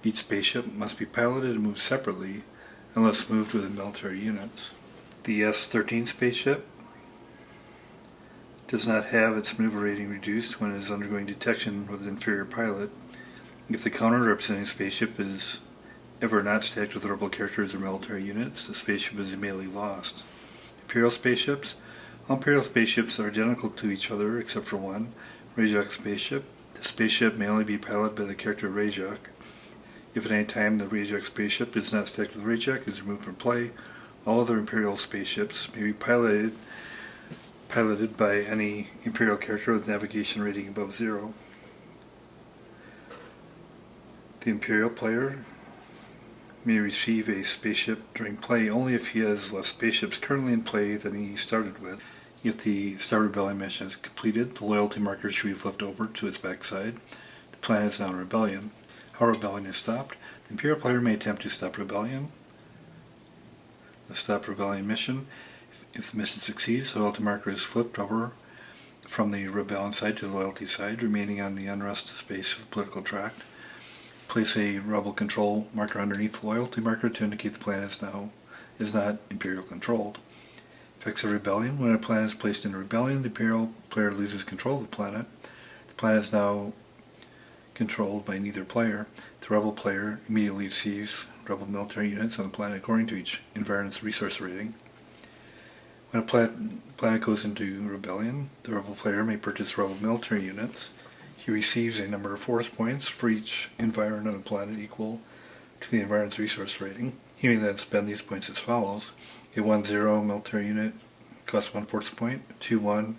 Each spaceship must be piloted and moved separately, unless moved within military units. The S-13 spaceship does not have its maneuver rating reduced when it is undergoing detection with an inferior pilot. If the counter representing the spaceship is ever not stacked with rebel characters or military units, the spaceship is immediately lost. Imperial spaceships. All Imperial spaceships are identical to each other except for one, Rajak spaceship. The spaceship may only be piloted by the character Rajak. If at any time the Rajak spaceship is not stacked with Rajak is removed from play, all other Imperial spaceships may be piloted by any Imperial character with navigation rating above 0. The Imperial player may receive a spaceship during play only if he has less spaceships currently in play than he started with. If the Star Rebellion mission is completed, the loyalty marker should be flipped over to its backside. The planet is now in rebellion. How rebellion is stopped? The Imperial player may attempt to stop rebellion. The Stop Rebellion mission. If the mission succeeds, the loyalty marker is flipped over from the rebellion side to the loyalty side, remaining on the unrest space of the political tract. Place a rebel control marker underneath the loyalty marker to indicate the planet is not Imperial controlled. Effects of rebellion. When a planet is placed in rebellion, the Imperial player loses control of the planet. The planet is now controlled by neither player. The rebel player immediately receives rebel military units on the planet according to each environment's resource rating. When a planet goes into rebellion, the rebel player may purchase rebel military units. He receives a number of force points for each environment on the planet equal to the environment's resource rating. He may then spend these points as follows. A 1-0 military unit costs 1 force point. 2-1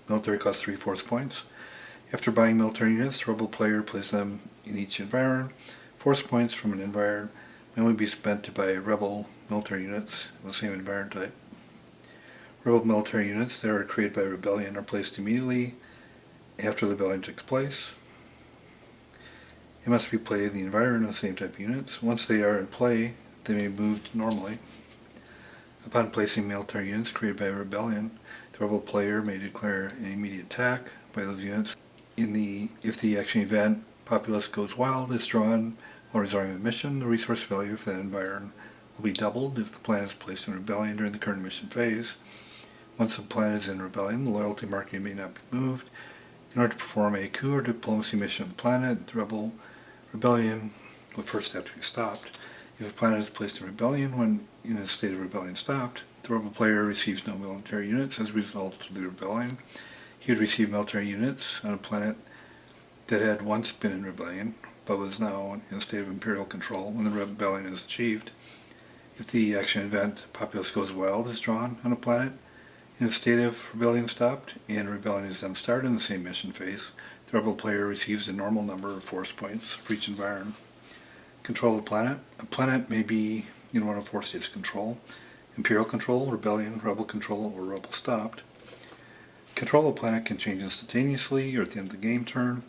military costs 3 force points. After buying military units, the rebel player places them in each environment. Force points from an environment may only be spent to buy rebel military units of the same environment type. Rebel military units that are created by rebellion are placed immediately after the rebellion takes place. It must be played in the environment of the same type of units. Once they are in play, they may be moved normally. Upon placing military units created by a rebellion, the rebel player may declare an immediate attack by those units. If the action event populace goes wild is drawn while resolving the mission, the resource value for that environment will be doubled if the planet is placed in rebellion during the current mission phase. Once the planet is in rebellion, the loyalty marker may not be moved. In order to perform a coup or diplomacy mission on the planet, the rebellion would first have to be stopped. If a planet is placed in rebellion when in a state of rebellion stopped, the rebel player receives no military units as a result of the rebellion. He would receive military units on a planet that had once been in rebellion, but was now in a state of Imperial control when the rebellion is achieved. If the action event populace goes wild is drawn on a planet in a state of rebellion stopped, and rebellion is then started in the same mission phase, The rebel player receives a normal number of force points for each environment. Control of a planet. A planet may be in one of 4 states of control: Imperial control, Rebellion, Rebel control, or Rebel stopped. Control of a planet can change instantaneously or at the end of the game turn,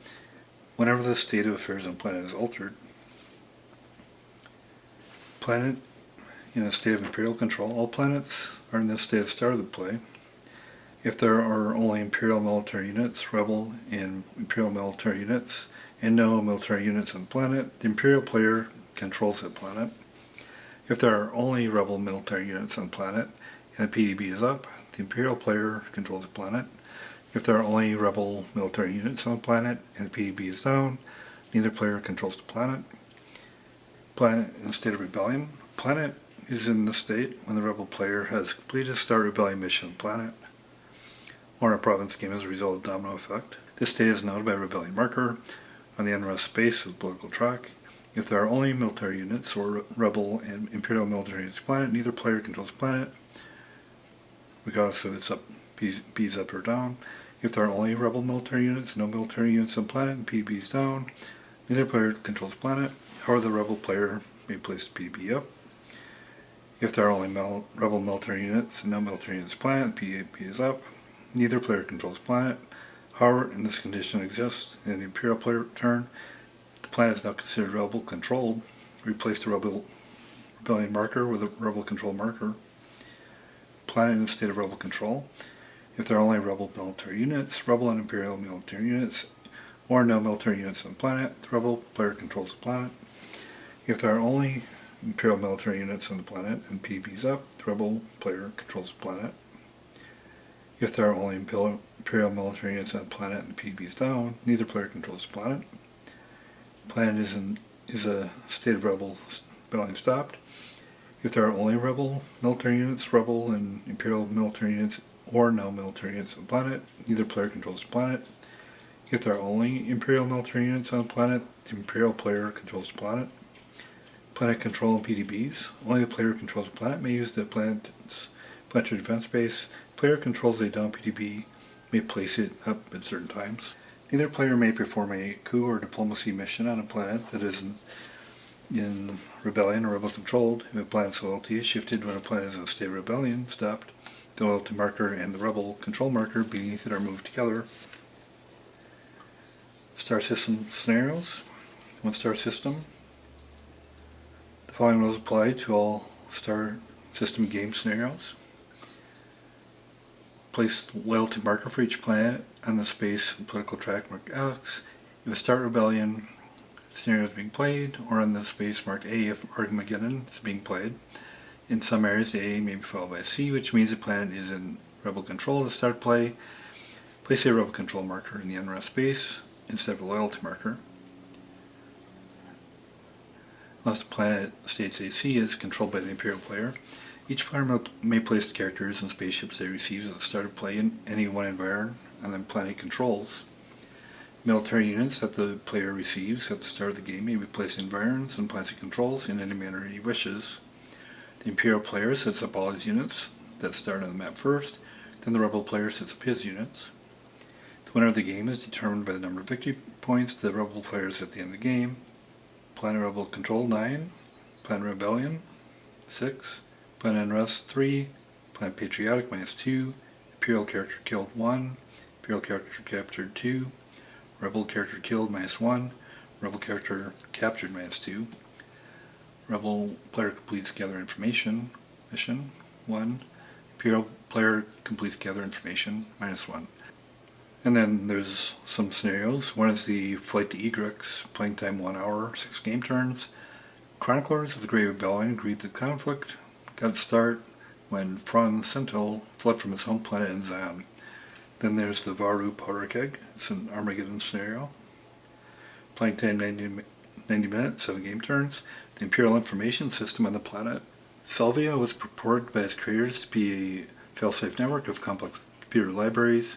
whenever the state of affairs on a planet is altered. Planet in a state of Imperial control. All planets are in this state at the start of the play. If there are only Imperial military units, Rebel and Imperial military units, and no military units on the planet, the Imperial player controls that planet. If there are only Rebel military units on the planet and the PDB is up, the Imperial player controls the planet. If there are only Rebel military units on the planet and the PDB is down, neither player controls the planet. Planet in a state of rebellion. Planet is in the state when the Rebel player has completed a Star Rebellion mission on the planet, or a province game as a result of domino effect. This state is noted by a rebellion marker on the unrest space of the political track. If there are only military units or Rebel and Imperial military units on the planet, neither player controls the planet, regardless of its B's up or down. If there are only Rebel military units, no military units on the planet, and PDB is down, neither player controls the planet. However, the Rebel player may place the PDB up. If there are only Rebel military units and no military units on the planet, the PDB is up. Neither player controls the planet. However, and this condition exists in the Imperial player turn, the planet is now considered Rebel controlled. Replace the Rebellion marker with a Rebel control marker. Planet in a state of Rebel control. If there are only Rebel military units, Rebel and Imperial military units, or no military units on the planet, the Rebel player controls the planet. If there are only Imperial military units on the planet and PDB is up, the Rebel player controls the planet. If there are only Imperial military units on the planet and the PDB is down, neither player controls the planet. Planet is a state of rebellion stopped. If there are only Rebel military units, Rebel and Imperial military units, or no military units on the planet, neither player controls the planet. If there are only Imperial military units on the planet, the Imperial player controls the planet. Planet control and PDBs. Only the player who controls the planet may use the planet's planetary defense base. Player controls a down PDB may place it up at certain times. Neither player may perform a coup or diplomacy mission on a planet that is in rebellion or rebel controlled. If a planet's loyalty is shifted when a planet is in a state of rebellion stopped, the loyalty marker and the rebel control marker beneath it are moved together. Star system scenarios. 1-star system. The following rules apply to all star system game scenarios. Place the loyalty marker for each planet on the space and political track marked X if a Star Rebellion scenario is being played, or on the space marked A if Armageddon is being played. In some areas, the A may be followed by a C, which means the planet is in Rebel control to start play. Place a Rebel control marker in the unrest space instead of a loyalty marker. Unless the planet states AC is controlled by the Imperial player, each player may place the characters and spaceships they receive at the start of play in any one environment and then planet controls. Military units that the player receives at the start of the game may be placed in environments and planets and controls in any manner he wishes. The Imperial player sets up all his units that start on the map first, then the Rebel player sets up his units. The winner of the game is determined by the number of victory points the Rebel players at the end of the game. Planet Rebel Control 9, Planet Rebellion 6, Planet Unrest 3, Planet Patriotic -2, Imperial character killed 1, Imperial character captured 2, Rebel character killed -1, Rebel character captured -2, Rebel player completes gather information mission 1, Imperial player completes gather information -1. And then there's some scenarios. One is the Flight to Egrix, playing time 1 hour, 6 game turns. Chroniclers of the Great Rebellion agreed that the conflict got its start when Franz Sentinel fled from his home planet in Zion. Then there's the Varu Powder Keg. It's an Armageddon scenario. Playing time 90 minutes, 7 game turns. The Imperial Information System on the planet. Salvia was purported by its creators to be a fail-safe network of complex computer libraries.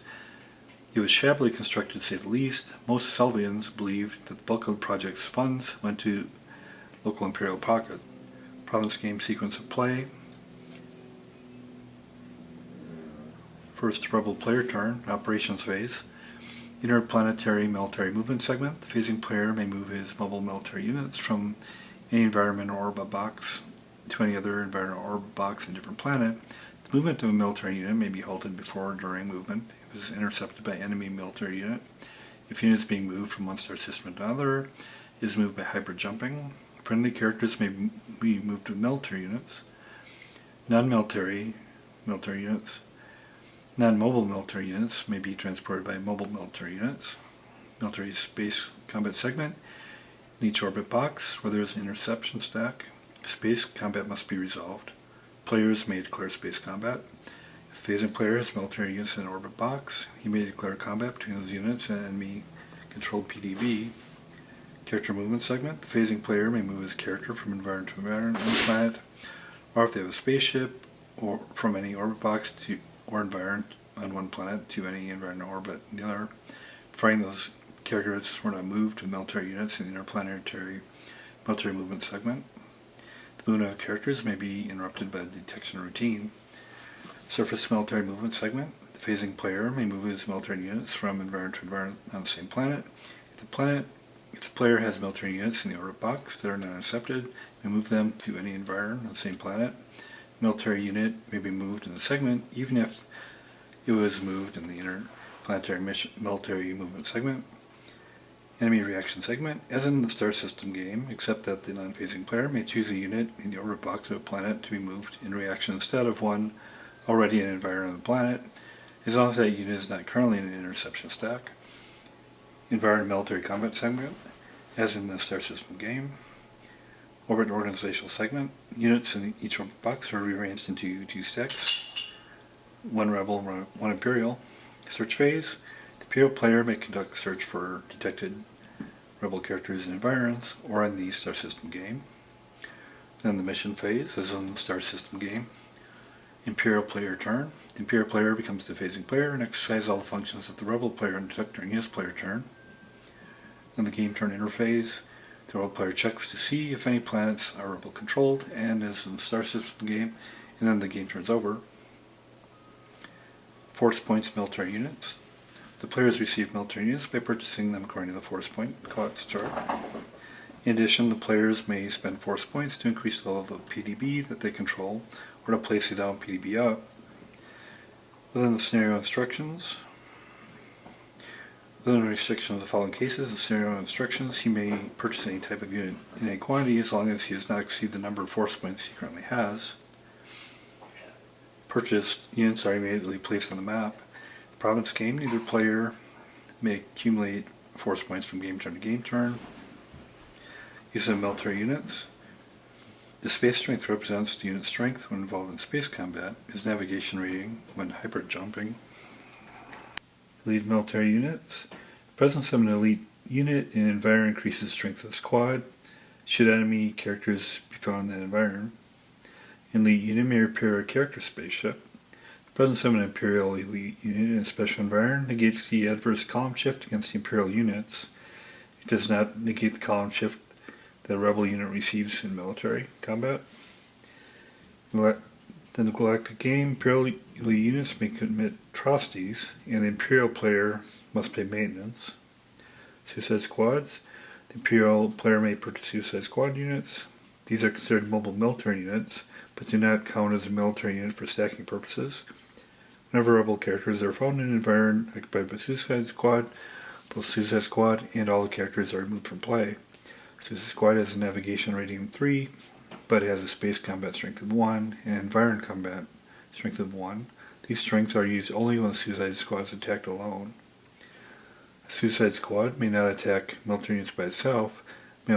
It was shabbily constructed, to say the least. Most Salvians believed that the bulk of the project's funds went to local Imperial pocket. Province game sequence of play. First Rebel player turn, operations phase. Interplanetary military movement segment. The phasing player may move his mobile military units from any environment or orbit box to any other environment or orbit box in a different planet. The movement of a military unit may be halted before or during movement if it is intercepted by enemy military unit. If units being moved from one star system to another is moved by hyperjumping. Friendly characters may be moved with military units. Non-military military units. Non-mobile military units may be transported by mobile military units. Military space combat segment. In each orbit box where there is an interception stack, space combat must be resolved. Players may declare space combat. If the phasing player has military units in an orbit box, he may declare combat between those units and enemy-controlled PDB. Character movement segment. The phasing player may move his character from environment to environment on the planet, or if they have a spaceship, or from any orbit box to or environment on one planet to any environment or orbit in the other, providing those characters were not moved with military units in the interplanetary military movement segment. The movement of characters may be interrupted by the detection routine. Surface military movement segment. The phasing player may move his military units from environment to environment on the same planet. If the player has military units in the orbit box that are not intercepted, may move them to any environment on the same planet. Military unit may be moved in the segment even if it was moved in the interplanetary military movement segment. Enemy reaction segment. As in the Star System game, except that the non-phasing player may choose a unit in the orbit box of a planet to be moved in reaction instead of one already in an environment of the planet, as long as that unit is not currently in an interception stack. Environment military combat segment. As in the Star System game. Orbit organizational segment. Units in each orbit box are rearranged into two stacks. One Rebel, one Imperial. Search phase. The Imperial player may conduct a search for detected Rebel characters and environs, or in the Star System game. Then the mission phase, as in the Star System game. Imperial player turn. The Imperial player becomes the phasing player and exercises all the functions that the Rebel player undertook during his player turn. Then the game turn interface. The Rebel player checks to see if any planets are Rebel controlled, and as in the Star System game, and then the game turns over. Force points military units. The players receive military units by purchasing them according to the force point cost chart. In addition, the players may spend force points to increase the level of PDB that they control, or to place a down PDB up. Within the scenario instructions, within the restriction of the following cases, the scenario instructions, he may purchase any type of unit in any quantity as long as he does not exceed the number of force points he currently has. Purchased units are immediately placed on the map. The province game, neither player may accumulate force points from game turn to game turn. Use of military units. The space strength represents the unit strength when involved in space combat. His navigation rating when hyper-jumping. Elite military units. The presence of an elite unit in an environment increases strength of the squad. Should enemy characters be found in that environment. An elite unit may repair a character spaceship. The presence of an Imperial elite unit in a special environment negates the adverse column shift against the Imperial units. It does not negate the column shift that a Rebel unit receives in military combat. Then the Galactic game, Imperial elite units may commit atrocities, and the Imperial player must pay maintenance. Suicide squads. The Imperial player may purchase Suicide Squad units. These are considered mobile military units, but do not count as a military unit for stacking purposes. Whenever Rebel characters are found in an environment occupied by Suicide Squad, both Suicide Squad and all the characters are removed from play. Suicide Squad has a navigation rating of 3, but it has a space combat strength of 1 and environment combat strength of 1. These strengths are used only when the Suicide Squad is attacked alone. A Suicide Squad may not attack military units by itself, may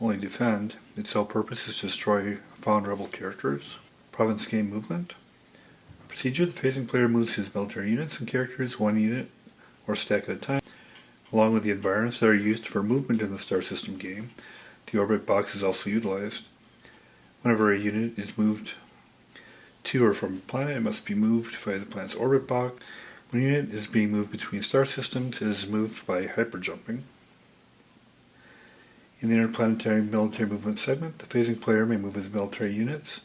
only defend. Its sole purpose is to destroy found Rebel characters. Province game movement. Procedure. The phasing player moves his military units and characters one unit or stack at a time, along with the environments that are used for movement in the Star System game. The orbit box is also utilized. Whenever a unit is moved to or from a planet, it must be moved via the planet's orbit box. When a unit is being moved between star systems, it is moved by hyperjumping. In the interplanetary military movement segment, the phasing player may move his military units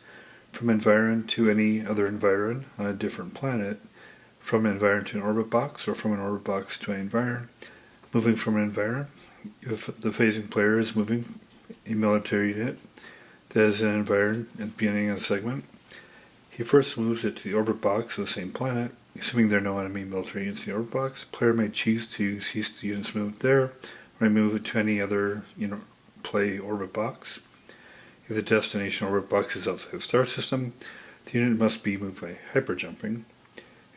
from environ to any other environ on a different planet from an environment to an orbit box, or from an orbit box to an environment. Moving from an environment, if the phasing player is moving a military unit that is an environment at the beginning of the segment, he first moves it to the orbit box of the same planet. Assuming there are no enemy military units in the orbit box, the player may choose to cease the unit's movement there, or move it to any other play orbit box. If the destination orbit box is outside the star system, the unit must be moved by hyperjumping.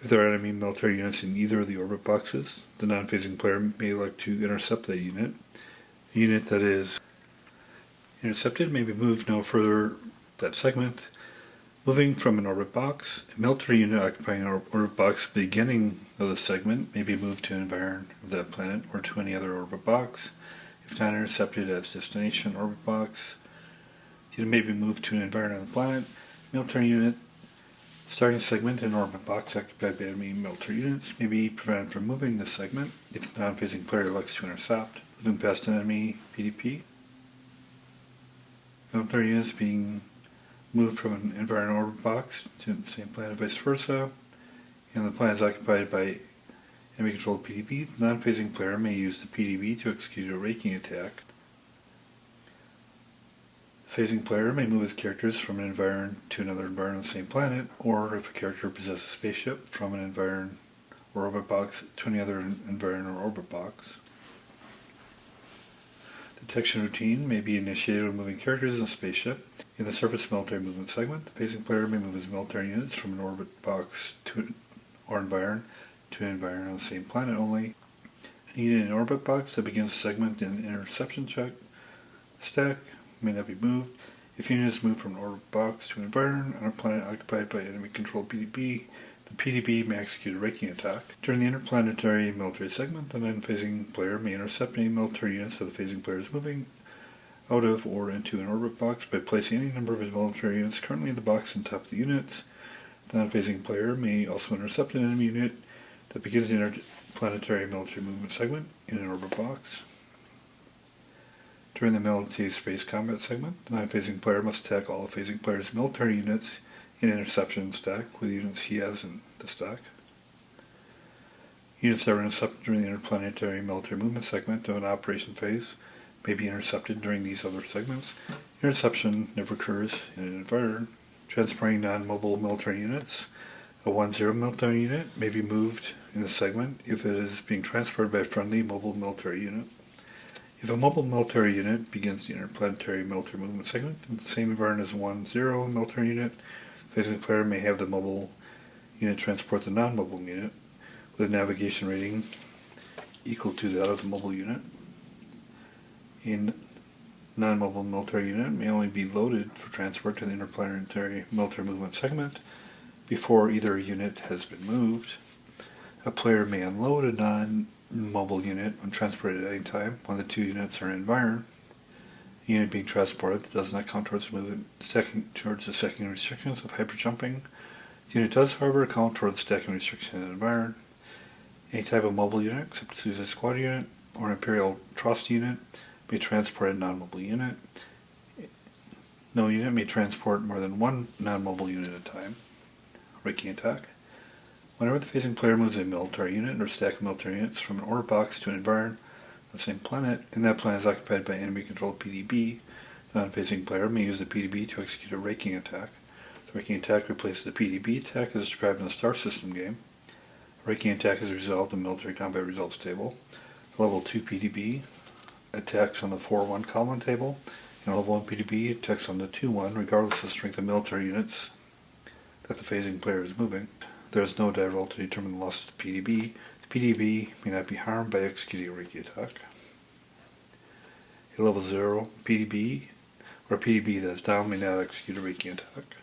If there are enemy military units in either of the orbit boxes, the non-phasing player may elect to intercept that unit. The unit that is intercepted may be moved no further that segment. Moving from an orbit box, a military unit occupying an orbit box at the beginning of the segment may be moved to an environment of that planet or to any other orbit box. If not intercepted at its destination orbit box, the unit may be moved to an environment of the planet. Military unit starting a segment in an orbit box occupied by enemy military units may be prevented from moving this segment if the non-phasing player elects to intercept. Moving past an enemy PDP, military units being moved from an environment orbit box to the same planet, vice versa, and the planet is occupied by enemy-controlled PDB, the non-phasing player may use the PDB to execute a raking attack. The phasing player may move his characters from an environment to another environment on the same planet, or if a character possesses a spaceship, from an environment or orbit box to any other environment or orbit box. The detection routine may be initiated when moving characters in a spaceship. In the surface military movement segment, the phasing player may move his military units from an orbit box or environment to an environment on the same planet only. A unit in an orbit box that begins a segment in an interception check stack may not be moved. If a unit is moved from an orbit box to an environment on a planet occupied by enemy-controlled PDB, the PDB may execute a raking attack. During the interplanetary military segment, the non-phasing player may intercept any military units that the phasing player is moving out of or into an orbit box by placing any number of his military units currently in the box on top of the units. The non-phasing player may also intercept an enemy unit that begins the interplanetary military movement segment in an orbit box. During the military space combat segment, the non-phasing player must attack all the phasing player's military units in an interception stack with the units he has in the stack. Units that are intercepted during the interplanetary military movement segment of an operation phase may be intercepted during these other segments. Interception never occurs in an environment. Transporting non-mobile military units. A 1-0 military unit may be moved in the segment if it is being transported by a friendly mobile military unit. If a mobile military unit begins the interplanetary military movement segment in the same environment as a 1-0 military unit, the phasing player may have the mobile unit transport the non-mobile unit with a navigation rating equal to that of the mobile unit. A non-mobile military unit may only be loaded for transport to the interplanetary military movement segment before either unit has been moved. A player may unload a non-mobile unit when transported at any time when the two units are in environment. A unit being transported that does not count towards the movement towards the stacking restrictions of hyperjumping. The unit does, however, count towards the stacking restriction in the environment. Any type of mobile unit, except a Suicide Squad unit or an Imperial Trust unit, may transport a non-mobile unit. No unit may transport more than one non-mobile unit at a time. Raking attack. Whenever the phasing player moves a military unit or stack of military units from an orbit box to an environment on the same planet, and that planet is occupied by enemy-controlled PDB, the non-phasing player may use the PDB to execute a raking attack. The raking attack replaces the PDB attack as described in the Star System game. A raking attack is resolved in the military combat results table. The level 2 PDB attacks on the 4-1 column table, and level 1 PDB attacks on the 2-1 regardless of the strength of military units that the phasing player is moving. There is no die roll to determine the loss of the PDB. The PDB may not be harmed by executing a raking attack. A level 0 PDB or a PDB that is down may not execute a raking attack.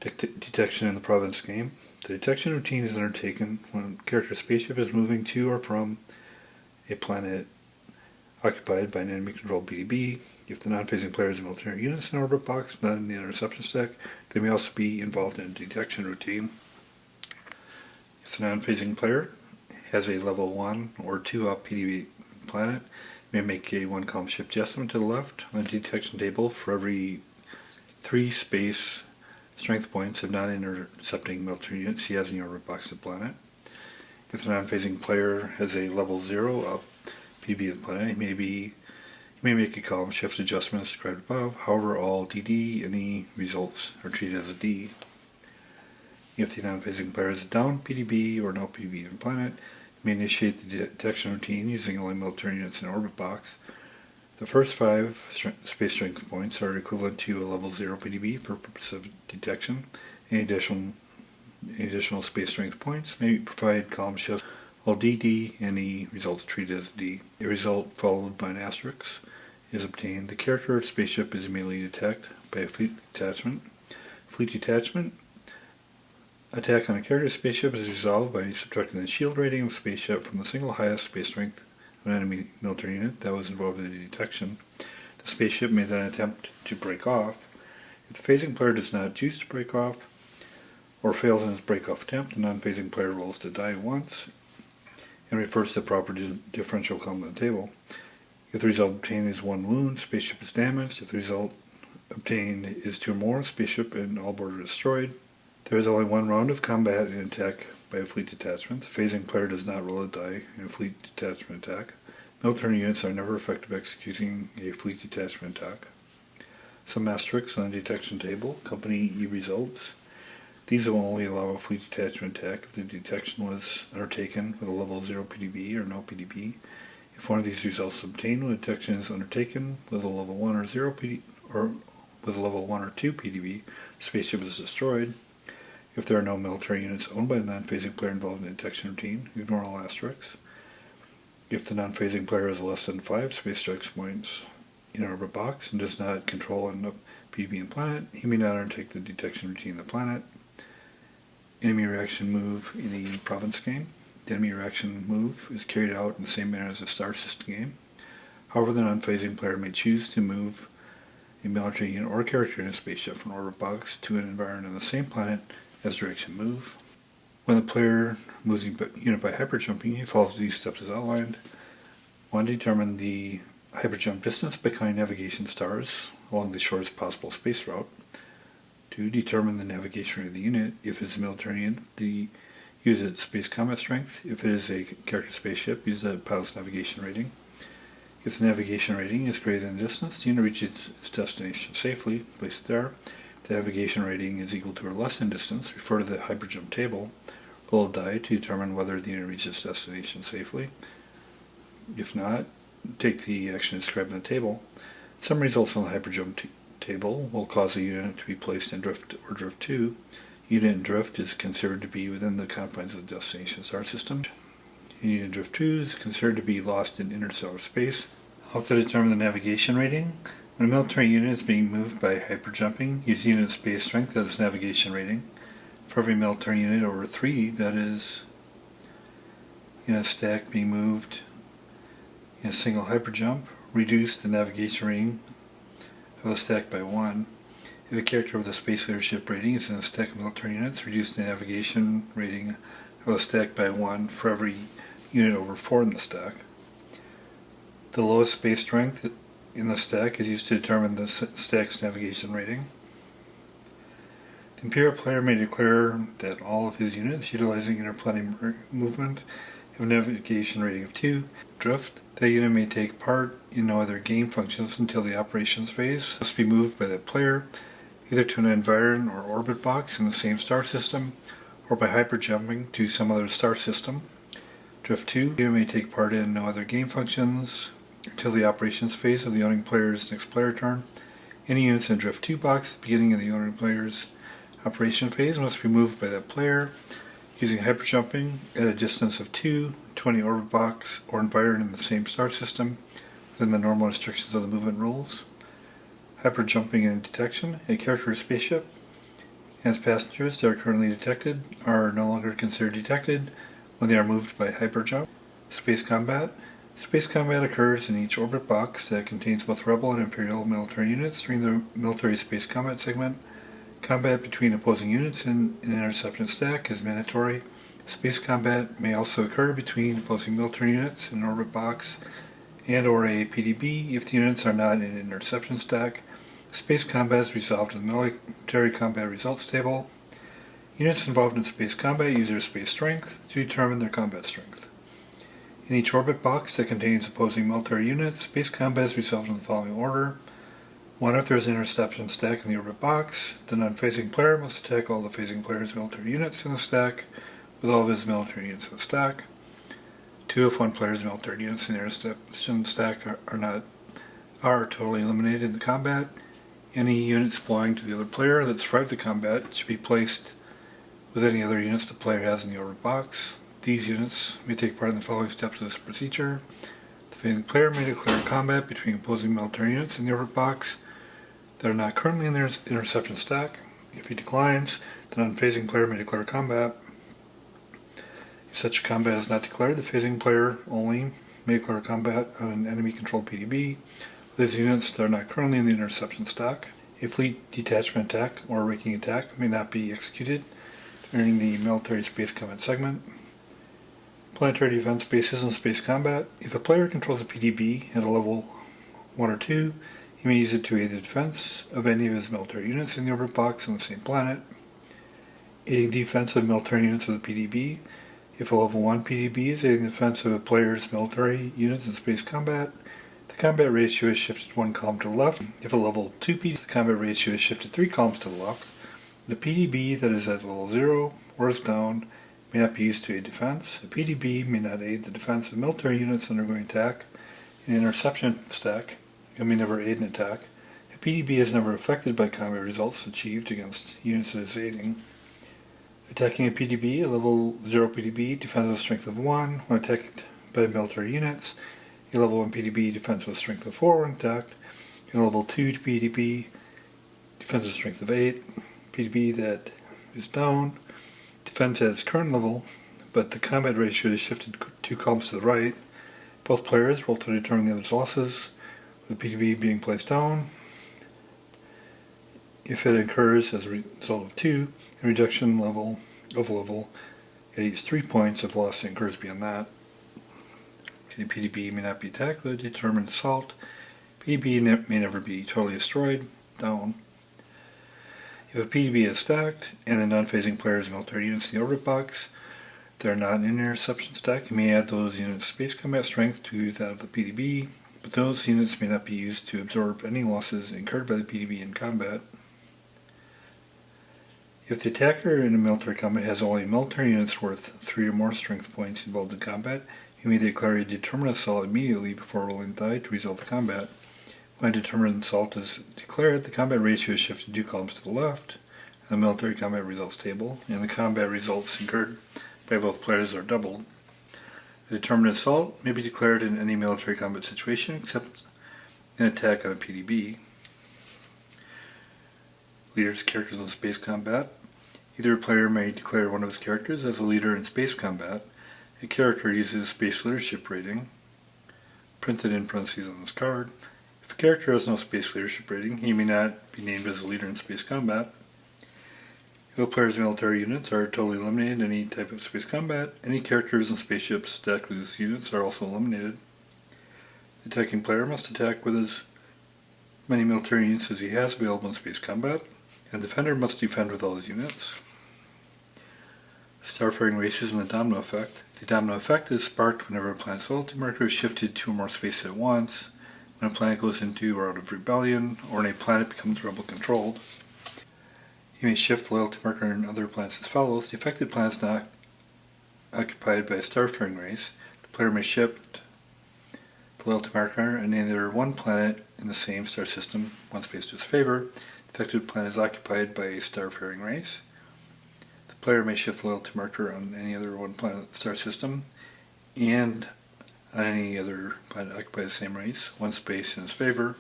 Detection in the Providence game. The detection routine is undertaken when a character's spaceship is moving to or from a planet occupied by an enemy-controlled PDB. If the non-phasing player is a military unit in an orbit box, not in the interception stack, they may also be involved in a detection routine. If the non-phasing player has a level 1 or 2 up PDB planet, may make a 1-column shift adjustment to the left on the detection table for every 3 space strength points of non-intercepting military units he has in the orbit box of the planet. If the non-phasing player has a level 0 up PB of the planet, he may make a column shift adjustment as described above. However, all DD and E results are treated as a D. If the non-phasing player has a down PDB or no PB in planet, he may initiate the detection routine using only military units in orbit box. The first 5 space strength points are equivalent to a level 0 PDB for purpose of detection. Any additional space strength points may provide column shifts. All DD and E results treated as D. A result followed by an asterisk is obtained. The character or spaceship is immediately detected by a fleet detachment. Fleet detachment attack on a character spaceship is resolved by subtracting the shield rating of the spaceship from the single highest space strength of an enemy military unit that was involved in the detection. The spaceship may then attempt to break off. If the phasing player does not choose to break off or fails in his break-off attempt, the non-phasing player rolls the die once and refers to the proper differential column on the table. If the result obtained is 1 wound, spaceship is damaged. If the result obtained is 2 or more, spaceship and all board are destroyed. There is only 1 round of combat and attack by a fleet detachment. The phasing player does not roll a die in a fleet detachment attack. Military units are never effective executing a fleet detachment attack. Some asterisks on the detection table accompany E results. These will only allow a fleet detachment attack if the detection was undertaken with a level 0 PDB or no PDB. If one of these results is obtained when detection is undertaken with a level 1 or 0 PD or with a level 1 or 2 PDB, the spaceship is destroyed. If there are no military units owned by the non-phasing player involved in the detection routine, ignore all asterisks. If the non-phasing player has less than 5 space strength points in an orbit box and does not control enough PDB and planet, he may not undertake the detection routine in the planet. Enemy reaction move in the province game. The enemy reaction move is carried out in the same manner as the star system game. However, the non-phasing player may choose to move a military unit or character in a spaceship from an orbit box to an environment on the same planet as direction move. When the player moves a unit by hyperjumping, he follows these steps as outlined. 1. Determine the hyperjump distance by counting navigation stars along the shortest possible space route. 2. Determine the navigation rate of the unit. If it is a military unit, use its space combat strength. If it is a character spaceship, use the pilot's navigation rating. If the navigation rating is greater than the distance, the unit reaches its destination safely. Place it there. If the navigation rating is equal to or less than distance, refer to the hyperjump table. Roll a die to determine whether the unit reaches its destination safely. If not, take the action described in the table. Some results on the hyperjump table will cause a unit to be placed in drift or drift 2. Unit in drift is considered to be within the confines of the destination star system. Unit in drift 2 is considered to be lost in interstellar space. How to determine the navigation rating? When a military unit is being moved by hyperjumping, use the unit space strength as its navigation rating. For every military unit over 3 that is in a stack being moved in a single hyperjump, reduce the navigation rating of the stack by 1. If a character with a space leadership rating is in a stack of military units, reduce the navigation rating of the stack by 1 for every unit over 4 in the stack. The lowest space strength in the stack is used to determine the stack's navigation rating. The Imperial player may declare that all of his units utilizing interplanetary movement have a navigation rating of 2. Drift. That unit may take part in no other game functions until the operations phase. Must be moved by that player either to an environment or orbit box in the same star system or by hyperjumping to some other star system. Drift 2. The unit may take part in no other game functions until the operations phase of the owning player's next player turn. Any units in Drift 2 box at the beginning of the owning player's operation phase must be moved by that player using hyperjumping at a distance of 2, 20 orbit box, or environment in the same star system within the normal restrictions of the movement rules. Hyperjumping and detection. A character or spaceship and its passengers that are currently detected are no longer considered detected when they are moved by hyperjump. Space combat. Space combat occurs in each orbit box that contains both Rebel and Imperial military units during the military space combat segment. Combat between opposing units in an interception stack is mandatory. Space combat may also occur between opposing military units in an orbit box and or a PDB if the units are not in an interception stack Space combat is resolved in the military combat results table. Units involved in space combat use their space strength to determine their combat strength. In each orbit box that contains opposing military units, space combat is resolved in the following order. 1. If there is an interception stack in the orbit box, the non-phasing player must attack all the phasing player's military units in the stack with all of his military units in the stack. 2. If one player's military units in the interception stack are totally eliminated in the combat, any units belonging to the other player that survived the combat should be placed with any other units the player has in the orbit box. These units may take part in the following steps of this procedure. The phasing player may declare combat between opposing military units in the orbit box that are not currently in their interception stack. If he declines, the non-phasing player may declare combat. If such combat is not declared, the phasing player only may declare combat on an enemy-controlled PDB with his units that are not currently in the interception stack. A fleet detachment attack or raking attack may not be executed during the military space combat segment. Planetary defense bases in space combat. If a player controls a PDB at a level 1 or 2, he may use it to aid the defense of any of his military units in the orbit box on the same planet. Aiding defense of military units with a PDB. If a level 1 PDB is aiding the defense of a player's military units in space combat, the combat ratio is shifted 1 column to the left. If a level 2 PDB, the combat ratio is shifted 3 columns to the left. The PDB that is at level 0 or is down may not be used to aid defense. A PDB may not aid the defense of military units undergoing attack in an interception stack. It may never aid an attack. A PDB is never affected by combat results achieved against units it is aiding. Attacking a PDB, a level 0 PDB defends with strength of 1 when attacked by military units. A level 1 PDB defends with strength of 4 when attacked. A level 2 PDB defends with strength of 8. PDB that is down defends at its current level, but the combat ratio is shifted 2 columns to the right. Both players roll to determine the other's losses, with the PDB being placed down. If it occurs as a result of 2, a reduction level at each 3 points if loss occurs beyond that. Okay, PDB may not be attacked with a determined assault. PDB may never be totally destroyed, down. If a PDB is stacked and the non-phasing player's military units in the orbit box that are not in an interception stack, you may add those units' space combat strength to that of the PDB, but those units may not be used to absorb any losses incurred by the PDB in combat. If the attacker in a military combat has only military units worth 3 or more strength points involved in combat, he may declare a determined assault immediately before rolling the die to resolve the combat. When a determined assault is declared, the combat ratio is shifted 2 columns to the left in the military combat results table, and the combat results incurred by both players are doubled. A determined assault may be declared in any military combat situation except an attack on a PDB. Leaders, characters in space combat. Either player may declare one of his characters as a leader in space combat. A character uses space leadership rating, printed in parentheses on this card. If a character has no space leadership rating, he may not be named as a leader in space combat. If a player's military units are totally eliminated in any type of space combat, any characters and spaceships stacked with these units are also eliminated. The attacking player must attack with as many military units as he has available in space combat, and the defender must defend with all his units. Starfaring races and the domino effect. The domino effect is sparked whenever a planet's loyalty marker is shifted 2 or more spaces at once, when a planet goes into or out of rebellion, or when a planet becomes rebel-controlled. You may shift the loyalty marker in other planets as follows. The affected planet is not occupied by a starfaring race. The player may shift the loyalty marker in either one planet in the same star system, one space to his favor. The affected planet is occupied by a starfaring race. The player may shift the loyalty marker on any other one planet star system and on any other planet occupied by the same race, one space in his favor.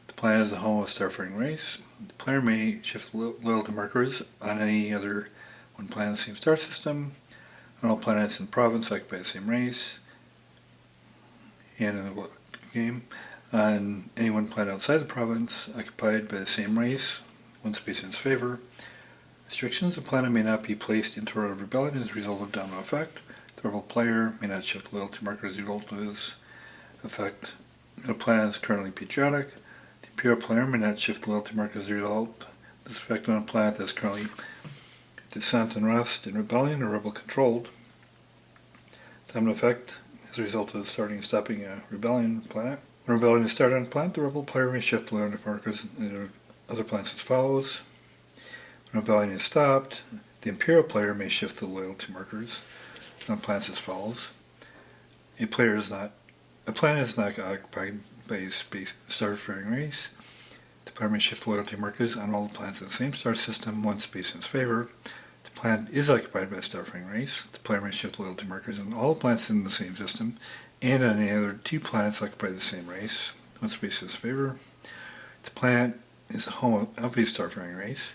The planet is the home of a starfaring race. The player may shift the loyalty markers on any other one planet in the same star system, on all planets in the province occupied by the same race, and in the Galactic game, on any one planet outside the province occupied by the same race, one space in his favor. Restrictions: the planet may not be placed into or out of rebellion as a result of domino effect. The rebel player may not shift the loyalty marker as a result of his effect. The planet is currently patriotic. The Imperial player may not shift loyalty markers as a result. This effect on a planet that is currently descent, unrest, in rebellion, or rebel controlled. Domino effect as a result of starting and stopping a rebellion planet. When rebellion is started on a planet, the rebel player may shift the loyalty markers in other planets as follows. When rebellion is stopped, the Imperial player may shift the loyalty markers on planets as follows. A planet is not occupied by a starfaring race. The player may shift loyalty markers on all the planets in the same star system, one space in its favor. The planet is occupied by a starfaring race. The player may shift loyalty markers on all the planets in the same system, and on any other two planets occupied by the same race, one space in its favor. The planet is the home of a starfaring race.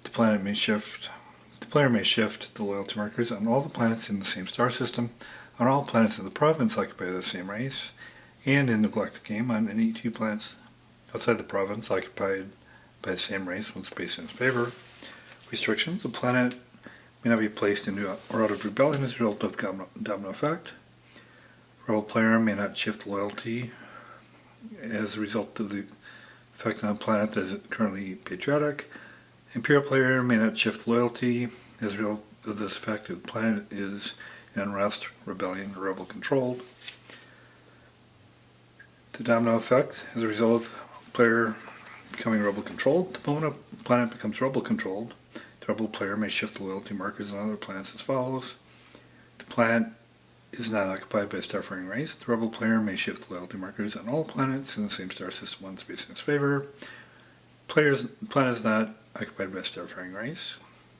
The player may shift the loyalty markers on all the planets in the same star system, on all planets in the province occupied by the same race, and in the Galactic game on any two planets outside the province occupied by the same race, one space in its favor. Restrictions: the planet may not be placed into or out of rebellion as a result of domino effect. Rebel player may not shift loyalty as a result of the effect on a planet that is currently patriotic. Imperial player may not shift loyalty as a result of this effect if the planet is in unrest, rebellion, or rebel controlled. The domino effect as a result of player becoming rebel controlled. The moment a planet becomes rebel controlled, the rebel player may shift the loyalty markers on other planets as follows. The planet is not occupied by a starfaring race. The rebel player may shift the loyalty markers on all planets in the same star system, one space in its favor. The planet is not occupied by a starfaring race.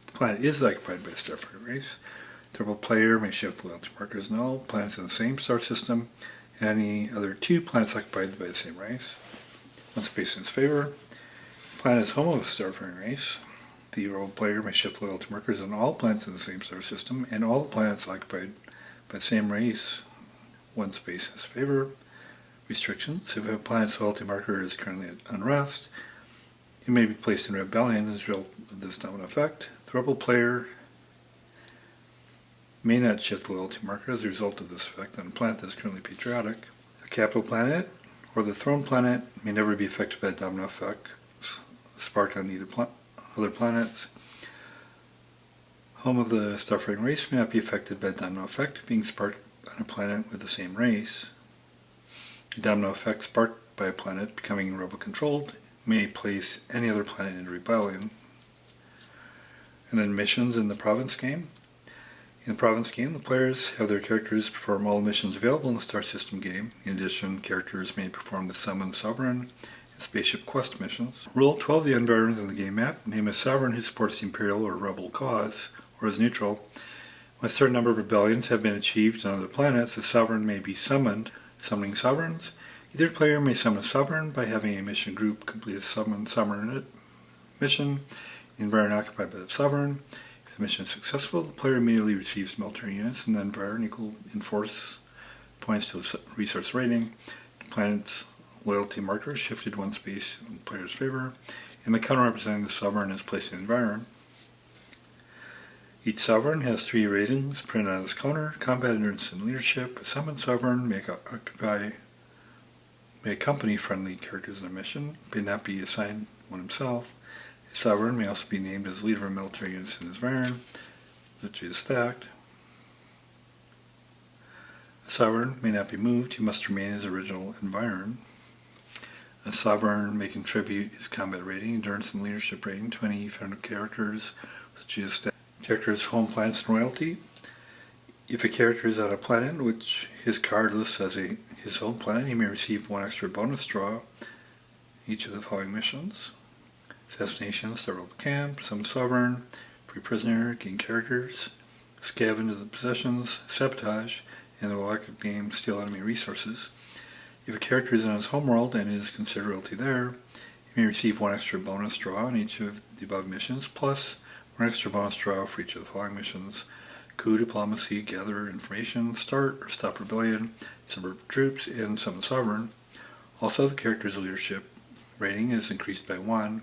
The planet is occupied by a starfaring race. The rebel player may shift the loyalty markers on all planets in the same star system, and any other two planets occupied by the same race, one space in its favor. The planet is home of a starfaring race. The rebel player may shift loyalty markers on all planets in the same star system, and all the planets occupied by the same race, one space in its favor. Restrictions: if a planet's loyalty marker is currently at unrest, it may be placed in rebellion as a result of this domino effect. The rebel player may not shift the loyalty marker as a result of this effect on a planet that is currently patriotic. The capital planet or the throne planet may never be affected by the domino effect sparked on either other planets. Home of the starfaring race may not be affected by the domino effect being sparked on a planet with the same race. A domino effect sparked by a planet becoming rebel controlled may place any other planet into rebellion. And then missions in the province game. In the province game, the players have their characters perform all missions available in the Star System game. In addition, characters may perform the Summon Sovereign and Spaceship Quest missions. Rule 12 of the environs in the game map: name a sovereign who supports the Imperial or Rebel cause, or is neutral. When a certain number of rebellions have been achieved on other planets, a sovereign may be summoned. Summoning sovereigns: either player may summon a sovereign by having a mission group complete a summon sovereign mission in the environment occupied by the sovereign. If the mission is successful, the player immediately receives military units in the environment equal in force points to the resource rating. The planet's loyalty marker is shifted one space in the player's favor, and the counter representing the sovereign is placed in the environment. Each sovereign has 3 ratings printed on its counter: combat, endurance, and leadership. A summoned sovereign may accompany friendly characters in a mission, may not be assigned one himself. A sovereign may also be named as leader of military units in his environment, which is stacked. A sovereign may not be moved, he must remain in his original environment. A sovereign may contribute his combat rating, endurance, and leadership rating to any friendly characters, such as stacked characters, home planets, and royalty. If a character is on a planet which his card lists as his home planet, he may receive 1 extra bonus draw each of the following missions: assassination, several camp, summon sovereign, free prisoner, gain characters, scavenge the possessions, sabotage, and the Galactic game, steal enemy resources. If a character is on his homeworld and is considered royalty there, he may receive 1 extra bonus draw on each of the above missions, plus 1 extra bonus draw for each of the following missions: coup, diplomacy, gather information, start or stop rebellion, subvert troops, and summon sovereign. Also, the character's leadership rating is increased by 1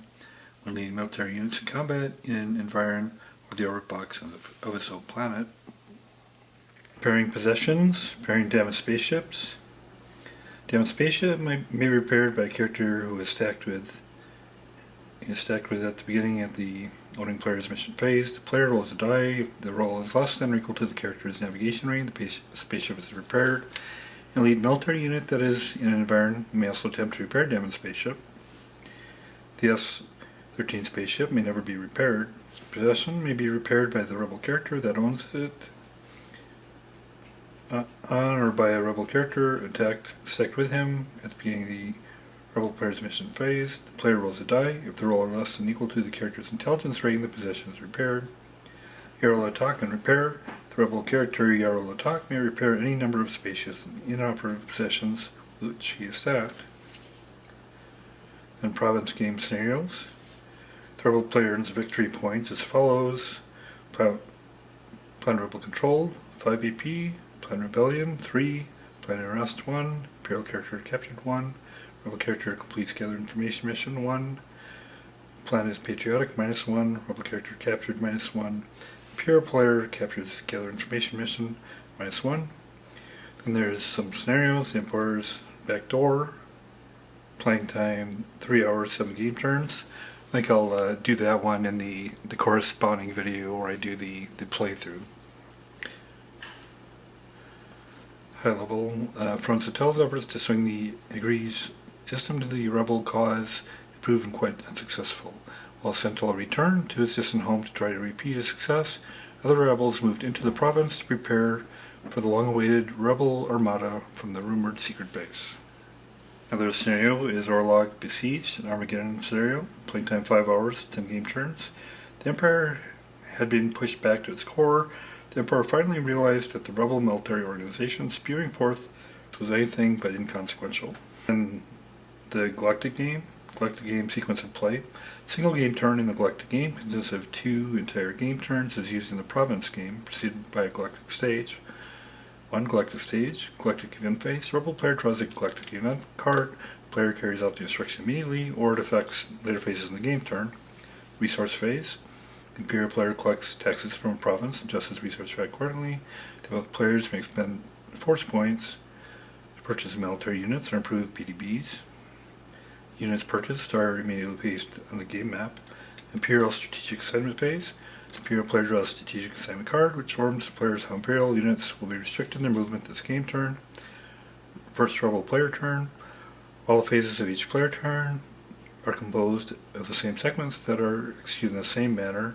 when leading military units in combat in an environment or the orbit box of its own planet. Pairing possessions, pairing damaged spaceships. Damaged spaceship may be repaired by a character who is stacked with at the beginning of the owning player's mission phase. The player rolls a die. If the roll is less than or equal to the character's navigation range, the spaceship is repaired. An elite military unit that is in an environment may also attempt to repair damaged spaceship. The S-13 spaceship may never be repaired. Possession may be repaired by the rebel character that owns it, on or by a rebel character stacked with him at the beginning of the rebel player's mission phase. The player rolls a die. If the roll is less than or equal to the character's intelligence rating, the possession is repaired. Yarrow attack and repair. The rebel character Yarrow attack may repair any number of spaceships in inoperative possessions with which he is stacked. And province game scenarios. The rebel player earns victory points as follows: Plan Rebel Control, 5 AP, Plan Rebellion, 3, Plan Arrest, 1, Imperial Character Captured, 1, Rebel Character Completes Gather Information Mission, 1, Plan is Patriotic, -1, Rebel Character Captured, -1, Imperial Player Captures Gather Information Mission, -1. Then there's some scenarios: the Emperor's Back Door, playing time 3 hours, 7 game turns. I think I'll do that one in the corresponding video where I do the playthrough. High level, Fronzatel's efforts to swing the Agrees system to the rebel cause have proven quite unsuccessful. While Sentinel returned to his distant home to try to repeat his success, other rebels moved into the province to prepare for the long-awaited rebel armada from the rumored secret base. Another scenario is Orlog Besieged, an Armageddon scenario, playing time 5 hours, 10 game turns. The Empire had been pushed back to its core. The Emperor finally realized that the rebel military organization spewing forth was anything but inconsequential. In the Galactic game sequence of play, single game turn in the Galactic game consists of 2 entire game turns as used in the Province game, preceded by a Galactic stage. 1 Galactic stage, Galactic event phase. Rebel player draws a Galactic event card. Player carries out the instruction immediately, or it affects later phases in the game turn. Resource phase. The Imperial player collects taxes from a province and adjusts his resource value accordingly. Developed players may spend force points to purchase military units or improve PDBs. Units purchased are immediately placed on the game map. Imperial strategic assignment phase. The Imperial player draws a strategic assignment card, which informs the players how Imperial units will be restricted in their movement this game turn. First rebel player turn. All the phases of each player turn are composed of the same segments that are executed in the same manner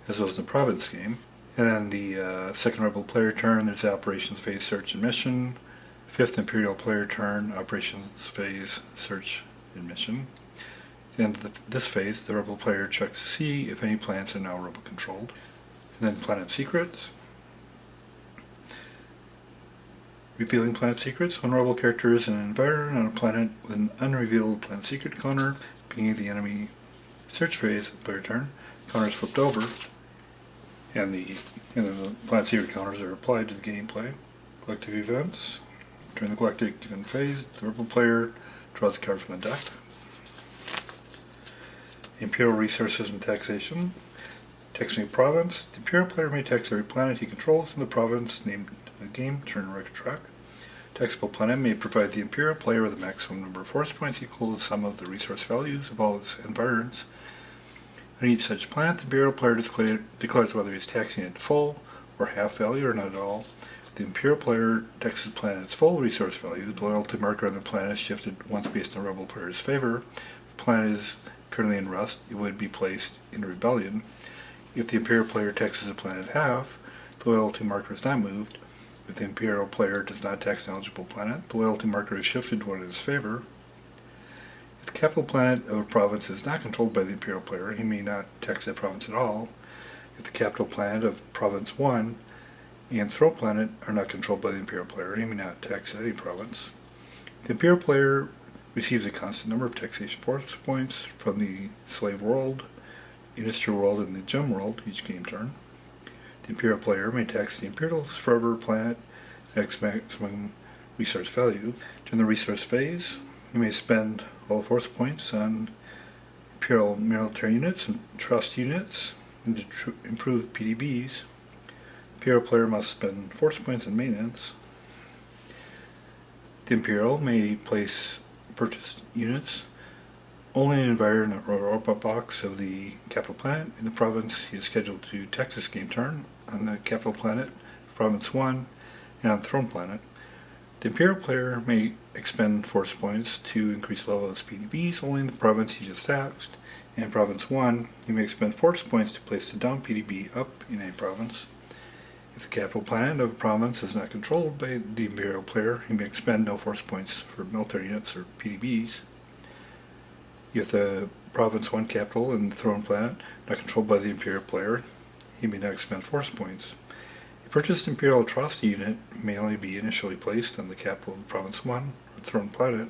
as those in the Province game. And then the second rebel player turn, there's the operations phase, search and mission. Fifth Imperial player turn, operations phase, search and mission. At the end of this phase, the rebel player checks to see if any planets are now rebel controlled. And then planet secrets. Revealing planet secrets. When rebel character is in an environment on a planet with an unrevealed planet secret counter, beginning of the enemy search phase of the player turn, counter is flipped over, and then the planet secret counters are applied to the gameplay. Collective events. During the Galactic event phase, the rebel player draws a card from the deck. Imperial resources and taxation. Taxing a province. The Imperial player may tax every planet he controls in the province named in the game turn record track. Taxable planet may provide the Imperial player with a maximum number of force points equal to the sum of the resource values of all its environs. On each such planet, the Imperial player declares whether he is taxing it full or half value or not at all. If the Imperial player taxes the planet its full resource value, the loyalty marker on the planet is shifted once based on the rebel player's favor. If the planet is currently in rust, it would be placed in rebellion. If the Imperial player taxes the planet half, the loyalty marker is not moved. If the Imperial player does not tax an eligible planet, the loyalty marker is shifted one in his favor. If the capital planet of a province is not controlled by the Imperial player, he may not tax that province at all. If the capital planet of Province 1 and Throw Planet are not controlled by the Imperial player, he may not tax any province. If the Imperial player receives a constant number of taxation force points from the Slave World, Industry World, and the Gem World each game turn. The Imperial player may tax the Imperial's Forever planet at maximum resource value. During the resource phase, he may spend all the force points on Imperial military units and trust units and to improve PDBs. The Imperial player must spend force points on maintenance. The Imperial may place purchased units only in an environment or orbit box of the capital planet in the province he is scheduled to tax this game turn on the capital planet, Province 1, and on the Throne planet. The Imperial player may expend force points to increase the level of his PDBs only in the province he just taxed, and in Province 1, he may expend force points to place the down PDB up in a province. If the capital planet of a province is not controlled by the Imperial player, he may expend no force points for military units or PDBs. If the Province 1 capital and the Throne planet not controlled by the Imperial player, he may not expend force points. A purchased Imperial atrocity unit may only be initially placed on the capital of Province 1 or Throne planet.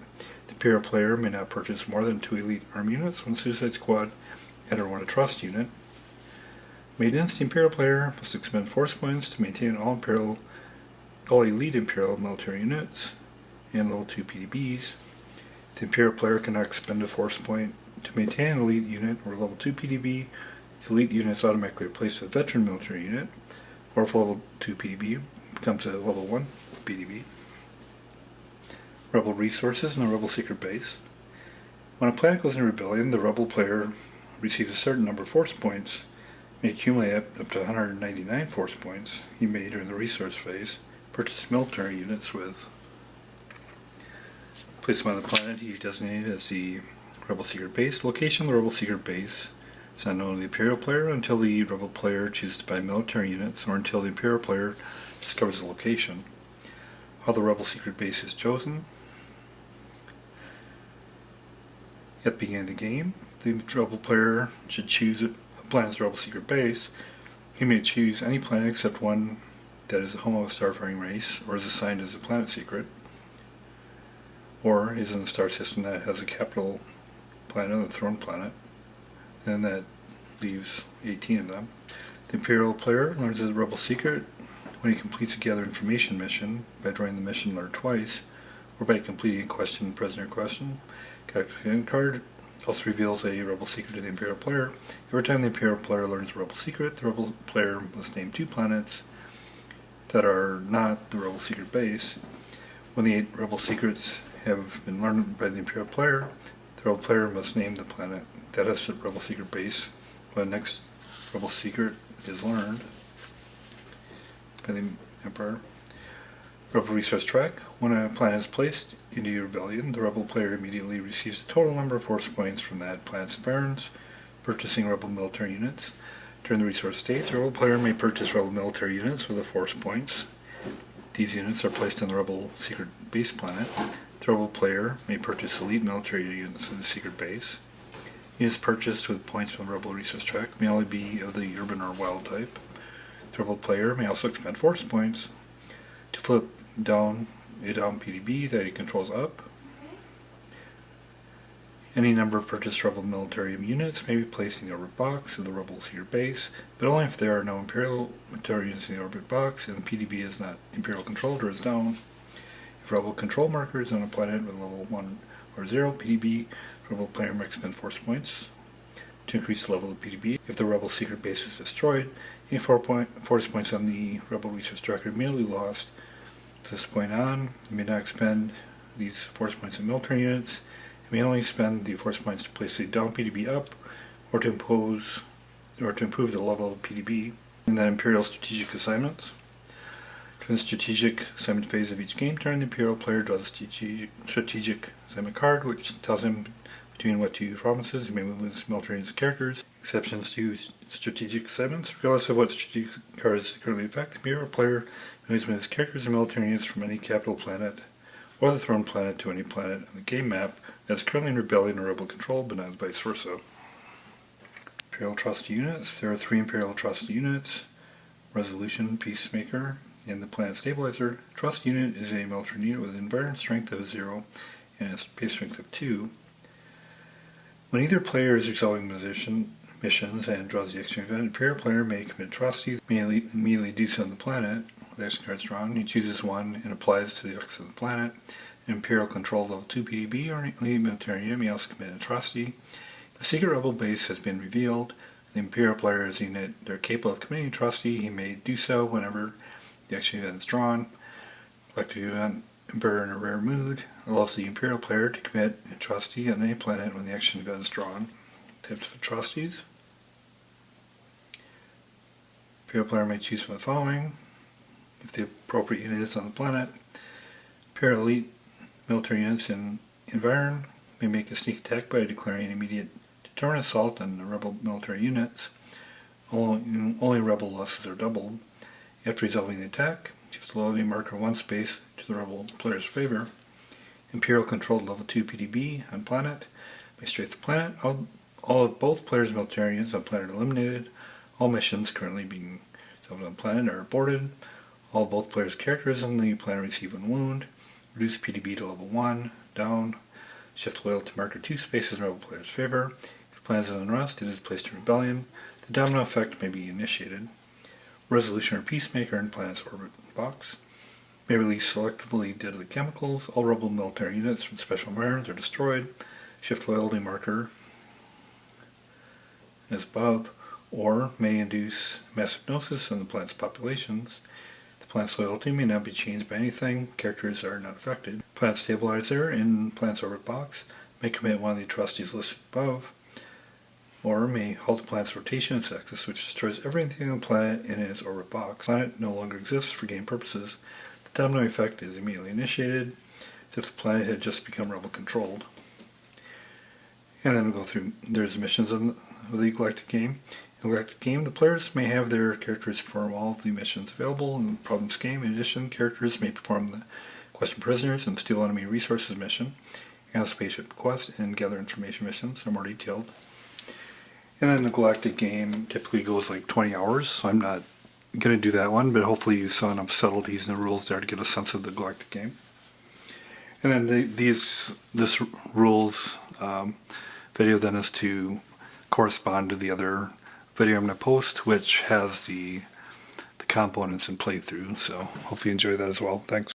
The Imperial player may not purchase more than 2 elite army units, 1 Suicide Squad, and or 1 atrocity unit. Maintenance: the Imperial player must expend force points to maintain all elite Imperial military units and level 2 PDBs. The Imperial player cannot expend a force point to maintain an elite unit or level 2 PDB. If the elite unit is automatically replaced with a veteran military unit, or if level 2 PDB becomes a level 1 PDB. Rebel resources and the Rebel secret base. When a planet goes into rebellion, the Rebel player receives a certain number of force points, may accumulate up to 199 force points he may during the resource phase, purchase military units with. Place him on the planet he designated as the Rebel secret base. Location of the Rebel secret base is not known to the Imperial player until the Rebel player chooses to buy military units or until the Imperial player discovers the location. How the Rebel secret base is chosen. At the beginning of the game, the Rebel player should choose a planet's Rebel secret base. He may choose any planet except one that is the home of a starfaring race or is assigned as a planet secret, or is in a star system that has a capital planet, the Throne planet, and that leaves 18 of them. The Imperial player learns the Rebel secret when he completes a Gather Information mission by drawing the mission letter twice, or by completing a question prisoner question. Galactic end card also reveals a Rebel secret to the Imperial player. Every time the Imperial player learns a Rebel secret, the Rebel player must name 2 planets that are not the Rebel secret base. When the 8 Rebel secrets have been learned by the Imperial player, the Rebel player must name the planet that has the Rebel secret base when the next Rebel secret is learned by the Emperor. Rebel resource track. When a planet is placed into a rebellion, the Rebel player immediately receives the total number of force points from that planet's environs, purchasing Rebel military units. During the resource stage, the Rebel player may purchase Rebel military units with the force points. These units are placed on the Rebel secret base planet. The Rebel player may purchase elite military units in the secret base. Units purchased with points from the Rebel resource track may only be of the urban or wild type. The Rebel player may also expend force points to flip down a down PDB that he controls up. Any number of purchased Rebel military units may be placed in the orbit box of the Rebel secret base, but only if there are no Imperial military units in the orbit box and the PDB is not Imperial controlled or is down. If Rebel control marker is on a planet with level 1 or 0 PDB, Rebel player may expend force points to increase the level of PDB. If the Rebel secret base is destroyed, any force points on the Rebel resource track are immediately lost. From this point on, you may not expend these force points on military units. You may only spend the force points to place the down PDB up, or to improve the level of PDB. And then Imperial strategic assignments. During the strategic assignment phase of each game turn, the Imperial player draws a strategic assignment card, which tells him between what 2 provinces he may move his military units characters. Exceptions to strategic assignments. Regardless of what strategic cards currently affect, the Imperial player moves his characters and military units from any capital planet or the Throne planet to any planet on the game map that is currently in rebellion or rebel control, but not vice versa. Imperial Trusty units. There are 3 Imperial Trusty units: Resolution, Peacemaker, and the Planet Stabilizer. Trust unit is a military unit with an environment strength of 0 and a space strength of 2. When either player is resolving missions and draws the action event, Imperial player may commit atrocity, may immediately do so on the planet. With the action cards drawn, he chooses one and applies to the X of the planet. An Imperial controlled level 2 PDB or an elite military unit may also commit an atrocity. If the secret rebel base has been revealed, the Imperial player is seen that they're capable of committing atrocity. He may do so whenever the action event is drawn. Collective event Emperor in a rare mood. Allows the Imperial player to commit atrocity on any planet when the action event is drawn. Types of atrocities. Imperial player may choose from the following. If the appropriate unit is on the planet. Imperial elite military units in Environ may make a sneak attack by declaring an immediate deterrent assault on the rebel military units. Only rebel losses are doubled. After resolving the attack, choose the loyalty marker 1 space to the rebel player's favor. Imperial controlled level 2 PDB on planet may strafe the planet. All of both players' military units on planet are eliminated. All missions currently being resolved on planet are aborted. All of both players' characters on the planet receive 1 wound. Reduce PDB to level 1. Down. Shift loyalty marker 2 spaces in rebel player's favor. If the planet is in unrest, it is placed in rebellion. The domino effect may be initiated. Resolution or Peacemaker in planet's orbit box. May release selectively deadly chemicals. All rebel military units from special environments are destroyed. Shift loyalty marker as above. Or may induce mass hypnosis in the planet's populations. The planet's loyalty may not be changed by anything. Characters are not affected. Planet stabilizer in planet's orbit box may commit one of the atrocities listed above. Or may halt the planet's rotation its axis, which destroys everything on the planet in its orbit box. The planet no longer exists for game purposes. The domino effect is immediately initiated, as if the planet had just become rebel controlled. And then we'll go through, there's missions of the Galactic game. In the Galactic game, the players may have their characters perform all of the missions available in the Province game. In addition, characters may perform the Question Prisoners and Steal Enemy Resources mission, and the Spaceship Quest and Gather Information missions are more detailed. And then the Galactic game typically goes like 20 hours, so I'm not going to do that one, but hopefully you saw enough subtleties in the rules there to get a sense of the Galactic game. And then this rules video then is to correspond to the other video I'm going to post, which has the components in playthrough, so hopefully you enjoy that as well. Thanks.